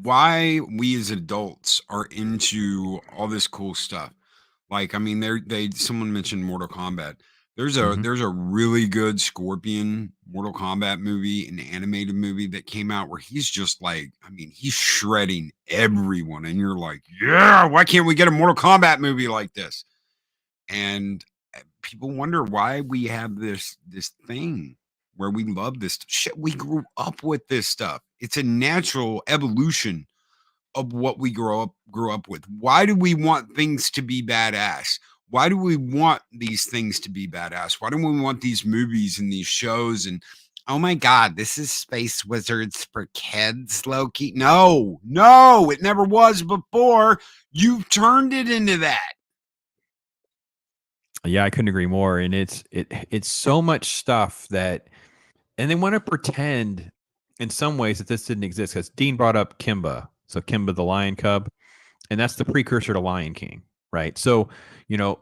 we as adults are into all this cool stuff. Like, I mean, someone mentioned Mortal Kombat. Mhm. There's a really good Scorpion Mortal Kombat movie, an animated movie that came out where he's just like, I mean, he's shredding everyone, and you're like, yeah, why can't we get a Mortal Kombat movie like this? And people wonder why we have this thing where we love this shit. We grew up with this stuff. It's a natural evolution of what we grew up with. Why do we want things to be badass? Why do we want these things to be badass? Why do we want these movies and these shows? And oh my god, this is Space Wizards for kids, Loki. No, it never was before. You've turned it into that. Yeah, I couldn't agree more. And it's so much stuff that, and they want to pretend in some ways that this didn't exist. Because Dean brought up Kimba, so Kimba the lion cub, and that's the precursor to Lion King, right? So you know,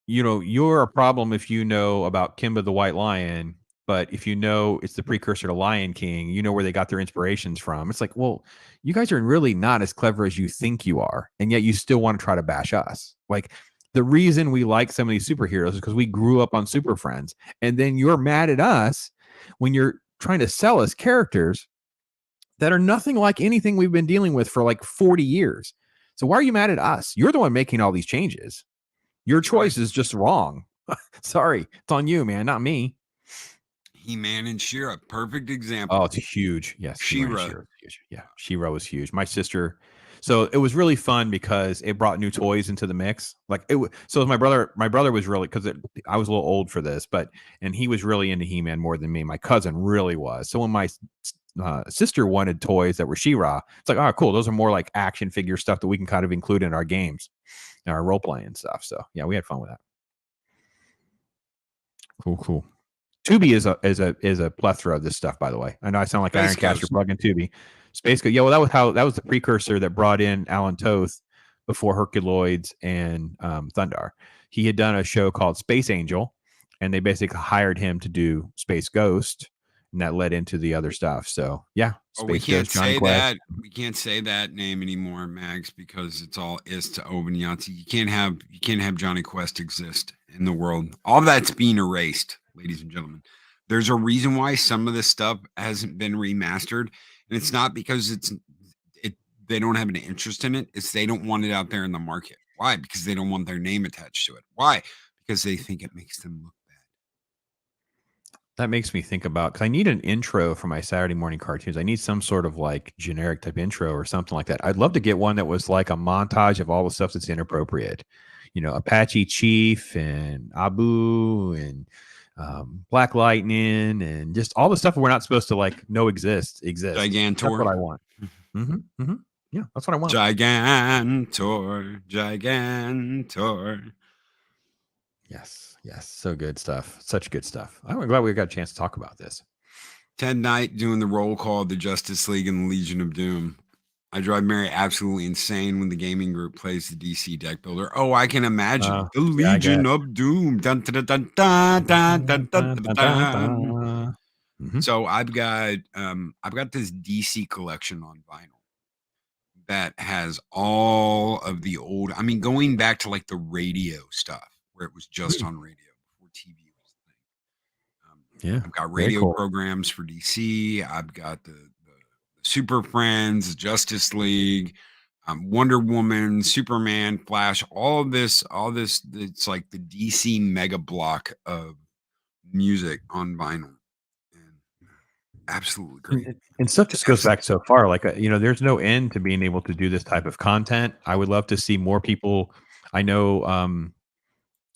you're a problem if you know about Kimba the white lion, but if you know it's the precursor to Lion King, you know where they got their inspirations from. It's like, well, you guys are really not as clever as you think you are, and yet you still want to try to bash us. Like, the reason we like some of these superheroes is because we grew up on Super Friends, and then you're mad at us when you're trying to sell us characters that are nothing like anything we've been dealing with for like 40 years. So why are you mad at us? You're the one making all these changes. Your choice is just wrong. Sorry, it's on you, man, not me. He-Man and She-Ra, perfect example. Oh, it's huge. Yes, She-Ra. huge. Yeah, She-Ra was huge. My sister. So it was really fun because it brought new toys into the mix. Like so my brother. My brother was really, because I was a little old for this, and he was really into He-Man more than me. My cousin really was. So when my sister wanted toys that were She-Ra, it's like, oh, cool. Those are more like action figure stuff that we can kind of include in our games, in our role playing stuff. So yeah, we had fun with that. Cool. Tubi is a plethora of this stuff, by the way. I know I sound like Space Ironcastre Ghost. plugging Tubi. Space Ghost. Yeah, well, that was the precursor that brought in Alan Toth before Herculoids and Thundar. He had done a show called Space Angel, and they basically hired him to do Space Ghost, and that led into the other stuff. So yeah, We Space can't Ghost, Johnny say Quest. that. We can't say that name anymore, Max, because it's all is to Oben Yahtzee. You can't have Johnny Quest exist in the world. All that's being erased, ladies and gentlemen. There's a reason why some of this stuff hasn't been remastered, and it's not because they don't have an interest in it. It's they don't want it out there in the market. Why? Because they don't want their name attached to it. Why? Because they think it makes them look bad. That makes me think about, because I need an intro for my Saturday morning cartoons. I need some sort of like generic type intro or something like that. I'd love to get one that was like a montage of all the stuff that's inappropriate. Apache Chief and Abu and Black Lightning and just all the stuff we're not supposed to like know exists. Gigantor. That's what I want. Yeah, that's what I want. Gigantor. Yes. So good stuff. Such good stuff. I'm glad we got a chance to talk about this. Ted Knight doing the roll call of the Justice League and the Legion of Doom. I drive Mary absolutely insane when the gaming group plays the DC deck builder. Oh, I can imagine the Legion of Doom. Dun, dun, dun, dun, dun, dun, dun, dun, dun. So I've got this DC collection on vinyl that has all of the old. I mean, going back to like the radio stuff where it was just on radio before TV was the thing. Yeah, I've got radio programs for DC. I've got the Super Friends, Justice League. Wonder Woman, Superman, Flash, all this, it's like the DC mega block of music on vinyl. And absolutely great. And stuff just goes back so far. Like, there's no end to being able to do this type of content. I would love to see more people. I know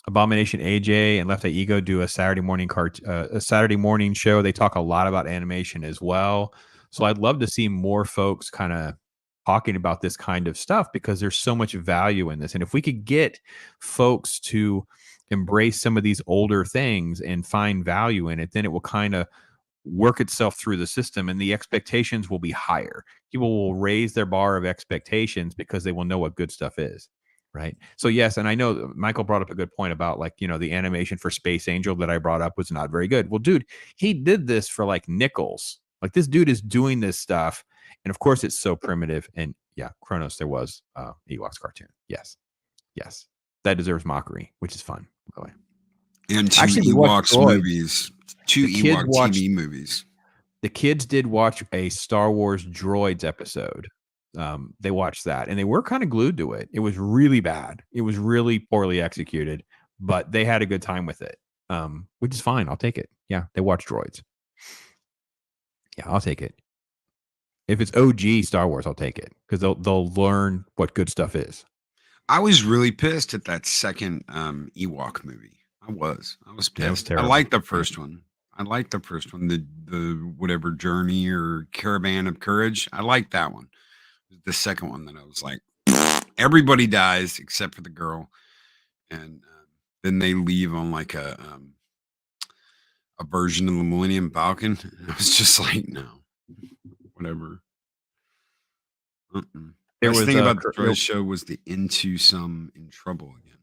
Abomination AJ and Left Eye Ego do a Saturday morning show. They talk a lot about animation as well. So I'd love to see more folks kind of talking about this kind of stuff because there's so much value in this. And if we could get folks to embrace some of these older things and find value in it, then it will kind of work itself through the system and the expectations will be higher. People will raise their bar of expectations because they will know what good stuff is. Right. So, yes. And I know Michael brought up a good point about the animation for Space Angel that I brought up was not very good. Well, dude, he did this for like nickels. Like this dude is doing this stuff. And of course, it's so primitive. And yeah, Kronos, there was Ewoks cartoon. Yes. Yes. That deserves mockery, which is fun, by the way. And two Ewoks movies. Two Ewok TV movies. The kids did watch a Star Wars Droids episode. They watched that and they were kind of glued to it. It was really bad. It was really poorly executed, but they had a good time with it, which is fine. I'll take it. Yeah, they watch Droids. Yeah, I'll take it. If it's OG Star Wars, I'll take it because they'll learn what good stuff is. I was really pissed at that second Ewok movie. I was pissed. I liked the first one. The whatever Journey or Caravan of Courage. I liked that one. The second one that I was like, everybody dies except for the girl, and then they leave on like a version of the Millennium Falcon. And I was just like, no, whatever. There was thing about the first show was the Into Some in Trouble again.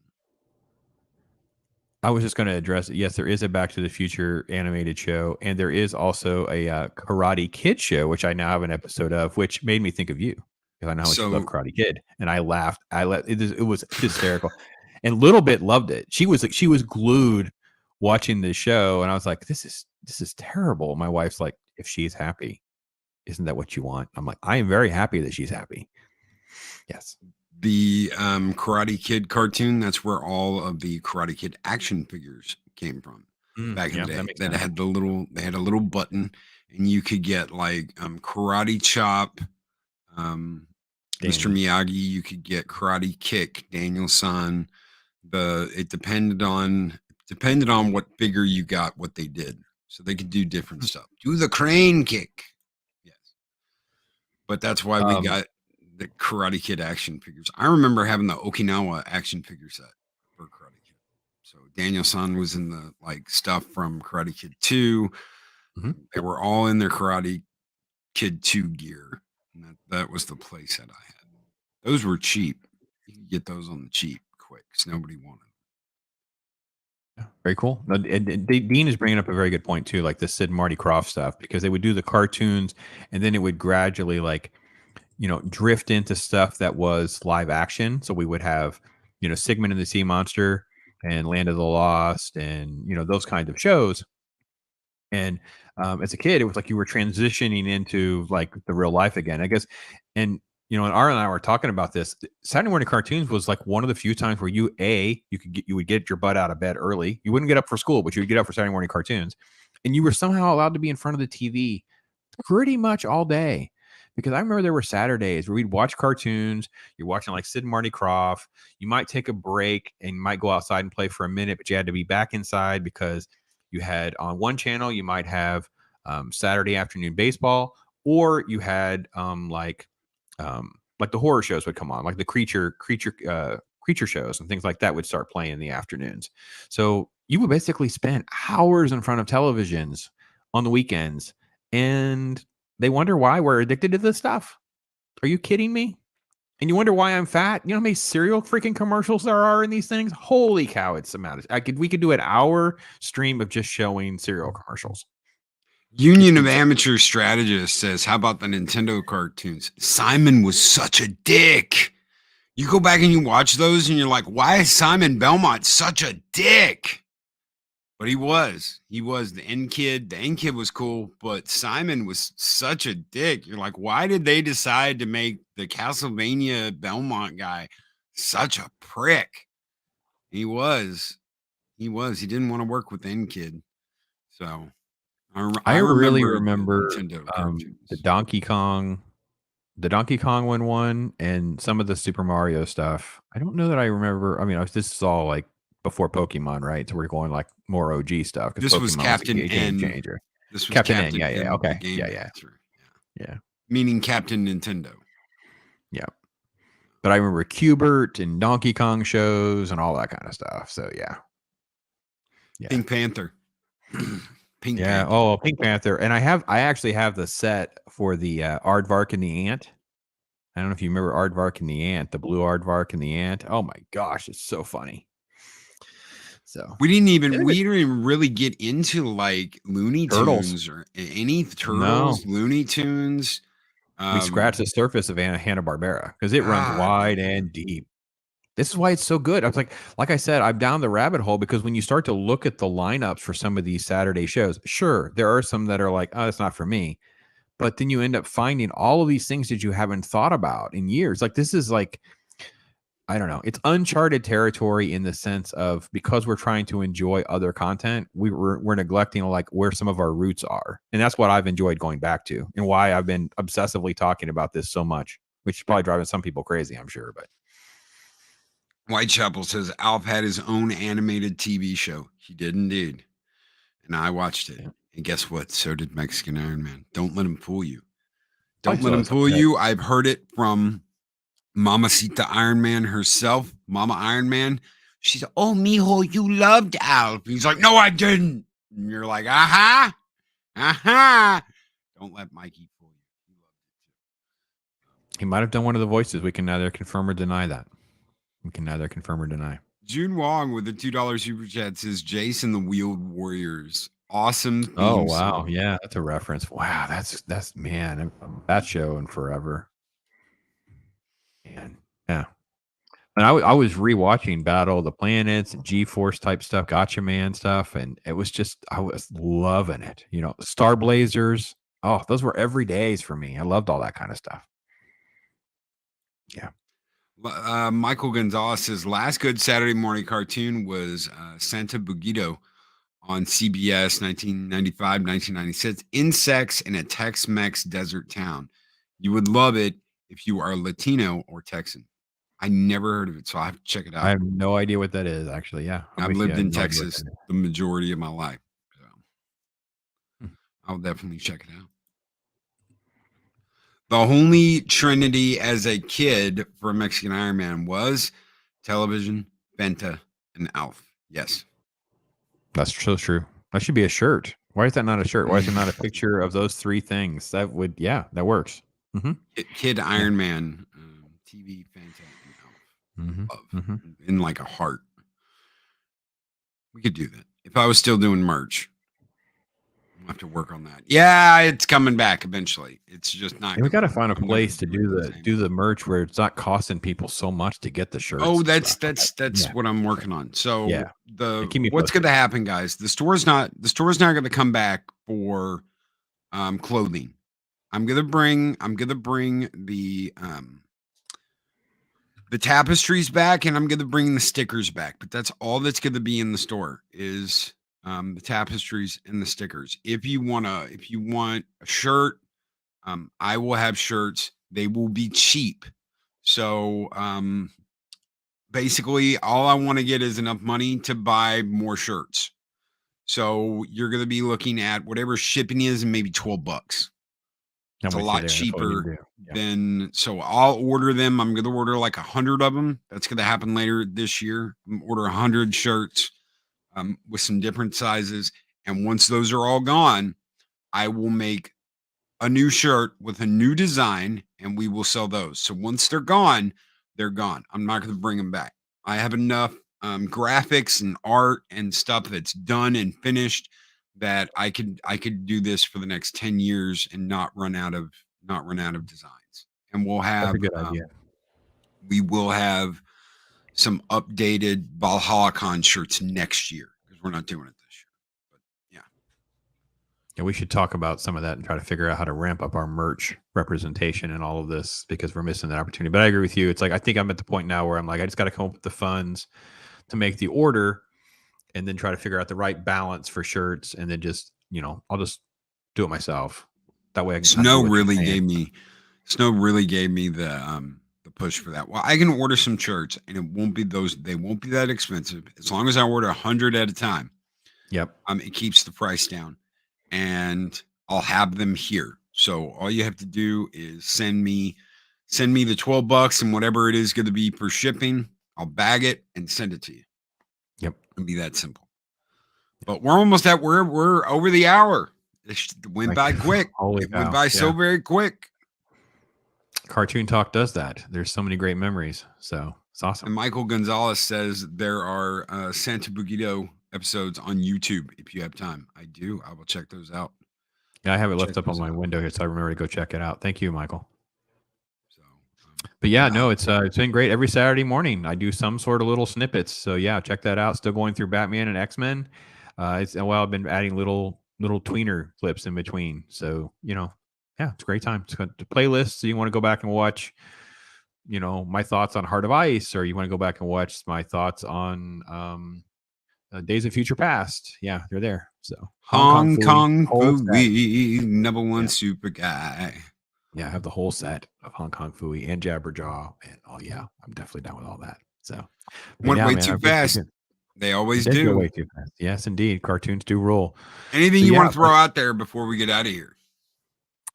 I was just going to address it. Yes, there is a Back to the Future animated show, and there is also a Karate Kid show, which I now have an episode of, which made me think of you. Because I know how much you love Karate Kid, and I laughed. It was hysterical, and Little Bit loved it. She was glued watching the show, and I was like, "This is terrible." My wife's like, "If she's happy, isn't that what you want?" I'm like, "I am very happy that she's happy." Yes. The Karate Kid cartoon. That's where all of the Karate Kid action figures came from back in the day. That had they had a little button, and you could get like Karate Chop. Mr. Miyagi, you could get Karate Kick, Daniel-san. It depended on what figure you got, what they did. So they could do different stuff. Do the crane kick. Yes. But that's why we got the Karate Kid action figures. I remember having the Okinawa action figure set for Karate Kid. So Daniel-san was in the like stuff from Karate Kid 2. Mm-hmm. They were all in their Karate Kid 2 gear. And that was the place that I had. Those were cheap. You could get those on the cheap quick because nobody wanted them. Yeah, very cool. And Dean is bringing up a very good point too, like the Sid and Marty Krofft stuff, because they would do the cartoons and then it would gradually drift into stuff that was live action. So we would have, Sigmund and the Sea Monster and Land of the Lost and, those kinds of shows. And as a kid, it was like you were transitioning into like the real life again, I guess. And, and Ara and I were talking about this. Saturday morning cartoons was like one of the few times where you would get your butt out of bed early. You wouldn't get up for school, but you would get up for Saturday morning cartoons. And you were somehow allowed to be in front of the TV pretty much all day. Because I remember there were Saturdays where we'd watch cartoons. You're watching like Sid and Marty Krofft. You might take a break and you might go outside and play for a minute, but you had to be back inside because you had on one channel, you might have Saturday afternoon baseball, or you had like the horror shows would come on, like the creature shows and things like that would start playing in the afternoons. So you would basically spend hours in front of televisions on the weekends, and they wonder why we're addicted to this stuff. Are you kidding me? And you wonder why I'm fat? You know how many cereal freaking commercials there are in these things? Holy cow, it's amount. We could do an hour stream of just showing cereal commercials. Union of Amateur Strategists says, how about the Nintendo cartoons? Simon was such a dick. You go back and you watch those and you're like, why is Simon Belmont such a dick? But he was the end kid. The end kid was cool, but Simon was such a dick. You're like, why did they decide to make the Castlevania Belmont guy such a prick? He didn't want to work with the end kid. So I really remember Nintendo the cartoons. Donkey Kong one and some of the Super Mario stuff. I don't know that I remember. I mean, this is all like before Pokemon, right? So we're going like more OG stuff. This was Captain N. Changer. This was Captain N. Yeah. N, Okay. the Game Yeah. Master. Yeah. Meaning Captain Nintendo. Yeah. But I remember Q*bert and Donkey Kong shows and all that kind of stuff. So yeah. Pink Panther. Pink Panther. Oh, Pink Panther. And I actually have the set for the Aardvark and the Ant. I don't know if you remember Aardvark and the Ant, the blue Aardvark and the Ant. Oh my gosh, it's so funny. So we didn't even really get into like Looney Tunes or any Turtles, Looney Tunes. We scratched the surface of Hanna-Barbera because it runs wide and deep. This is why it's so good. I was like I said, I'm down the rabbit hole because when you start to look at the lineups for some of these Saturday shows, sure, there are some that are like, oh, it's not for me. But then you end up finding all of these things that you haven't thought about in years. Like this is like, I don't know. It's uncharted territory in the sense of because we're trying to enjoy other content, we're neglecting like where some of our roots are. And that's what I've enjoyed going back to and why I've been obsessively talking about this so much, which is probably driving some people crazy, I'm sure. But Whitechapel says Alf had his own animated TV show. He did indeed. And I watched it. And guess what? So did Mexican Iron Man. Don't let him fool you. Don't let him fool you. I've heard it from Mamacita Iron Man herself, Mama Iron Man. She said, oh, mijo, you loved Alf. He's like, no, I didn't. And you're like, aha. Don't let Mikey fool you. He loved it too. He might have done one of the voices. We can neither confirm or deny that. June Wong with the $2 super chat says Jason the Wheeled Warriors. Awesome. Oh, wow. Song. Yeah, that's a reference. Wow, that's man, that show and forever. Man, yeah. And I was rewatching Battle of the Planets and G-Force type stuff, Gotcha Man stuff, and it was just I was loving it. You know, Star Blazers. Oh, those were every days for me. I loved all that kind of stuff. Yeah. Michael Gonzalez says last good Saturday morning cartoon was Santa Bugito on CBS 1995, 1996. Insects in a Tex-Mex desert town. You would love it if you are Latino or Texan. I never heard of it, so I have to check it out. I have no idea what that is, actually. Yeah. I've lived in Texas the majority of my life. So I'll definitely check it out. The holy trinity as a kid for Mexican Iron Man was television, Benta, and Alf. Yes. That's so true. That should be a shirt. Why is that not a shirt? Why is there not a picture of those three things? That would, yeah, that works. Mm-hmm. Kid Iron Man, TV, Fanta, and Alf. Love. In like a heart. We could do that. If I was still doing merch. I'll have to work on that. Yeah, it's coming back eventually. It's just not. And we got to find a place to do the merch where it's not costing people so much to get the shirts. Oh, that's what I'm working on. So what's going to happen, guys? The store's not going to come back for clothing. I'm gonna bring the tapestries back, and I'm gonna bring the stickers back. But that's all that's going to be in the store is the tapestries and the stickers. If you want a shirt, I will have shirts. They will be cheap. So basically all I want to get is enough money to buy more shirts. So you're going to be looking at whatever shipping is and maybe $12. It's a lot cheaper than, so I'll order them. I'm going to order like 100 of them. That's going to happen later this year. I'm going to order 100 shirts with some different sizes. And once those are all gone, I will make a new shirt with a new design and we will sell those. So once they're gone, they're gone. I'm not going to bring them back. I have enough graphics and art and stuff that's done and finished that I could do this for the next 10 years and not run out of designs. And we'll have, that's a good idea. We will have some updated ValhallaCon shirts next year because we're not doing it this year. Yeah, we should talk about some of that and try to figure out how to ramp up our merch representation and all of this because we're missing that opportunity. But I agree with you. It's like, I think I'm at the point now where I'm like, I just got to come up with the funds to make the order and then try to figure out the right balance for shirts. And then just, I'll just do it myself. That way I can Snow really gave me the push for that. Well, I can order some shirts and it won't be they won't be that expensive. As long as I order 100 at a time. Yep. It keeps the price down. And I'll have them here. So all you have to do is send me the $12 and whatever it is going to be per shipping. I'll bag it and send it to you. Yep. It'll be that simple. But we're almost at we're over the hour. It went by quick. It went by so very quick. Cartoon Talk does that. There's so many great memories. So it's awesome. And Michael Gonzalez says there are Santa Bugito episodes on YouTube if you have time. I do. I will check those out. Yeah, I have it left up on my window here, so I remember to go check it out. Thank you, Michael. So, but yeah, no, it's been great. Every Saturday morning, I do some sort of little snippets. So yeah, check that out. Still going through Batman and X-Men. I've been adding little tweener clips in between. So yeah, it's a great time. It's got the playlists. So you want to go back and watch, my thoughts on Heart of Ice, or you want to go back and watch my thoughts on Days of Future Past. Yeah, they're there. So Hong Kong Fooey, number one super guy. Yeah, I have the whole set of Hong Kong Fooey and Jabberjaw, and I'm definitely down with all that. So went way too fast. They always do. Way too fast. Yes, indeed. Cartoons do roll. Anything you want to throw out there before we get out of here?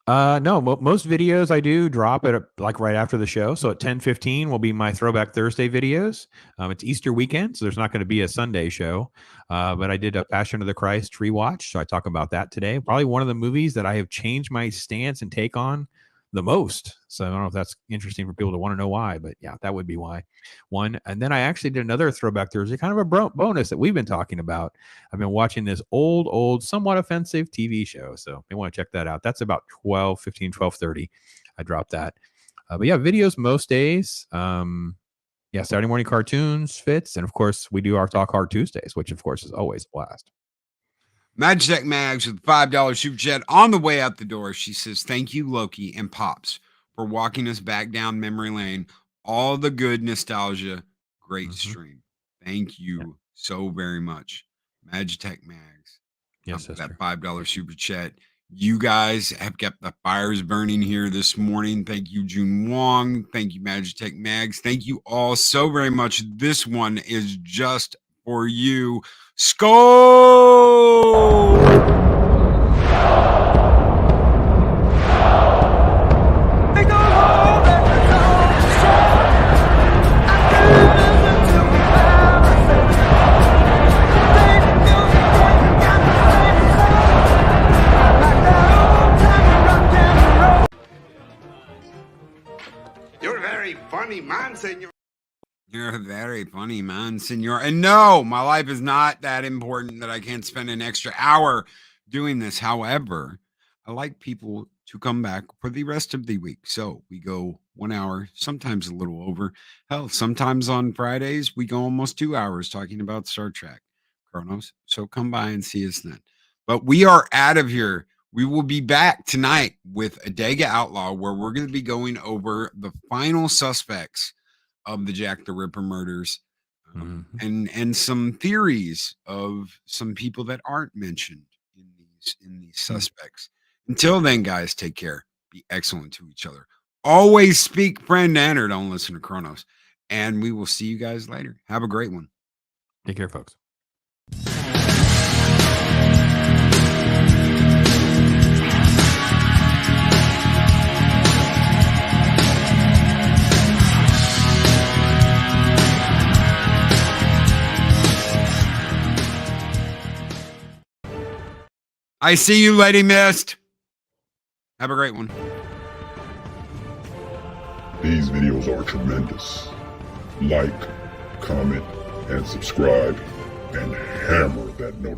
No, most videos I do drop at like right after the show. So at 10:15 will be my Throwback Thursday videos. It's Easter weekend, so there's not going to be a Sunday show. But I did a Passion of the Christ rewatch, so I talk about that today. Probably one of the movies that I have changed my stance and take on the most. So I don't know if that's interesting for people to want to know why, but yeah, that would be why. One. And then I actually did another Throwback Thursday, kind of a bonus that we've been talking about. I've been watching this old, somewhat offensive TV show. So you want to check that out. That's about 12:30. I dropped that. But yeah, videos most days. Saturday morning cartoons fits. And of course, we do our Talk Hard Tuesdays, which of course is always a blast. Magitech Mags with $5 super chat on the way out the door. She says, thank you, Loki and Pops, for walking us back down memory lane. All the good nostalgia. Great stream. Thank you so very much. Magitech Mags. Yes, that $5 super chat. You guys have kept the fires burning here this morning. Thank you, June Wong. Thank you, Magitech Mags. Thank you all so very much. This one is just for you. Skull! You're a very funny man, senor. You're a very funny man, senor. And no, my life is not that important that I can't spend an extra hour doing this. However, I like people to come back for the rest of the week. So we go 1 hour, sometimes a little over. Hell, sometimes on Fridays, we go almost 2 hours talking about Star Trek, Kronos. So come by and see us then. But we are out of here. We will be back tonight with Adega Outlaw, where we're going to be going over the final suspects of the Jack the Ripper murders, and some theories of some people that aren't mentioned in these suspects. Until then, guys, take care. Be excellent to each other. Always speak friend and or don't listen to Kronos. And we will see you guys later. Have a great one. Take care, folks. I see you, Lady Mist. Have a great one. These videos are tremendous. Like, comment, and subscribe, and hammer that notification.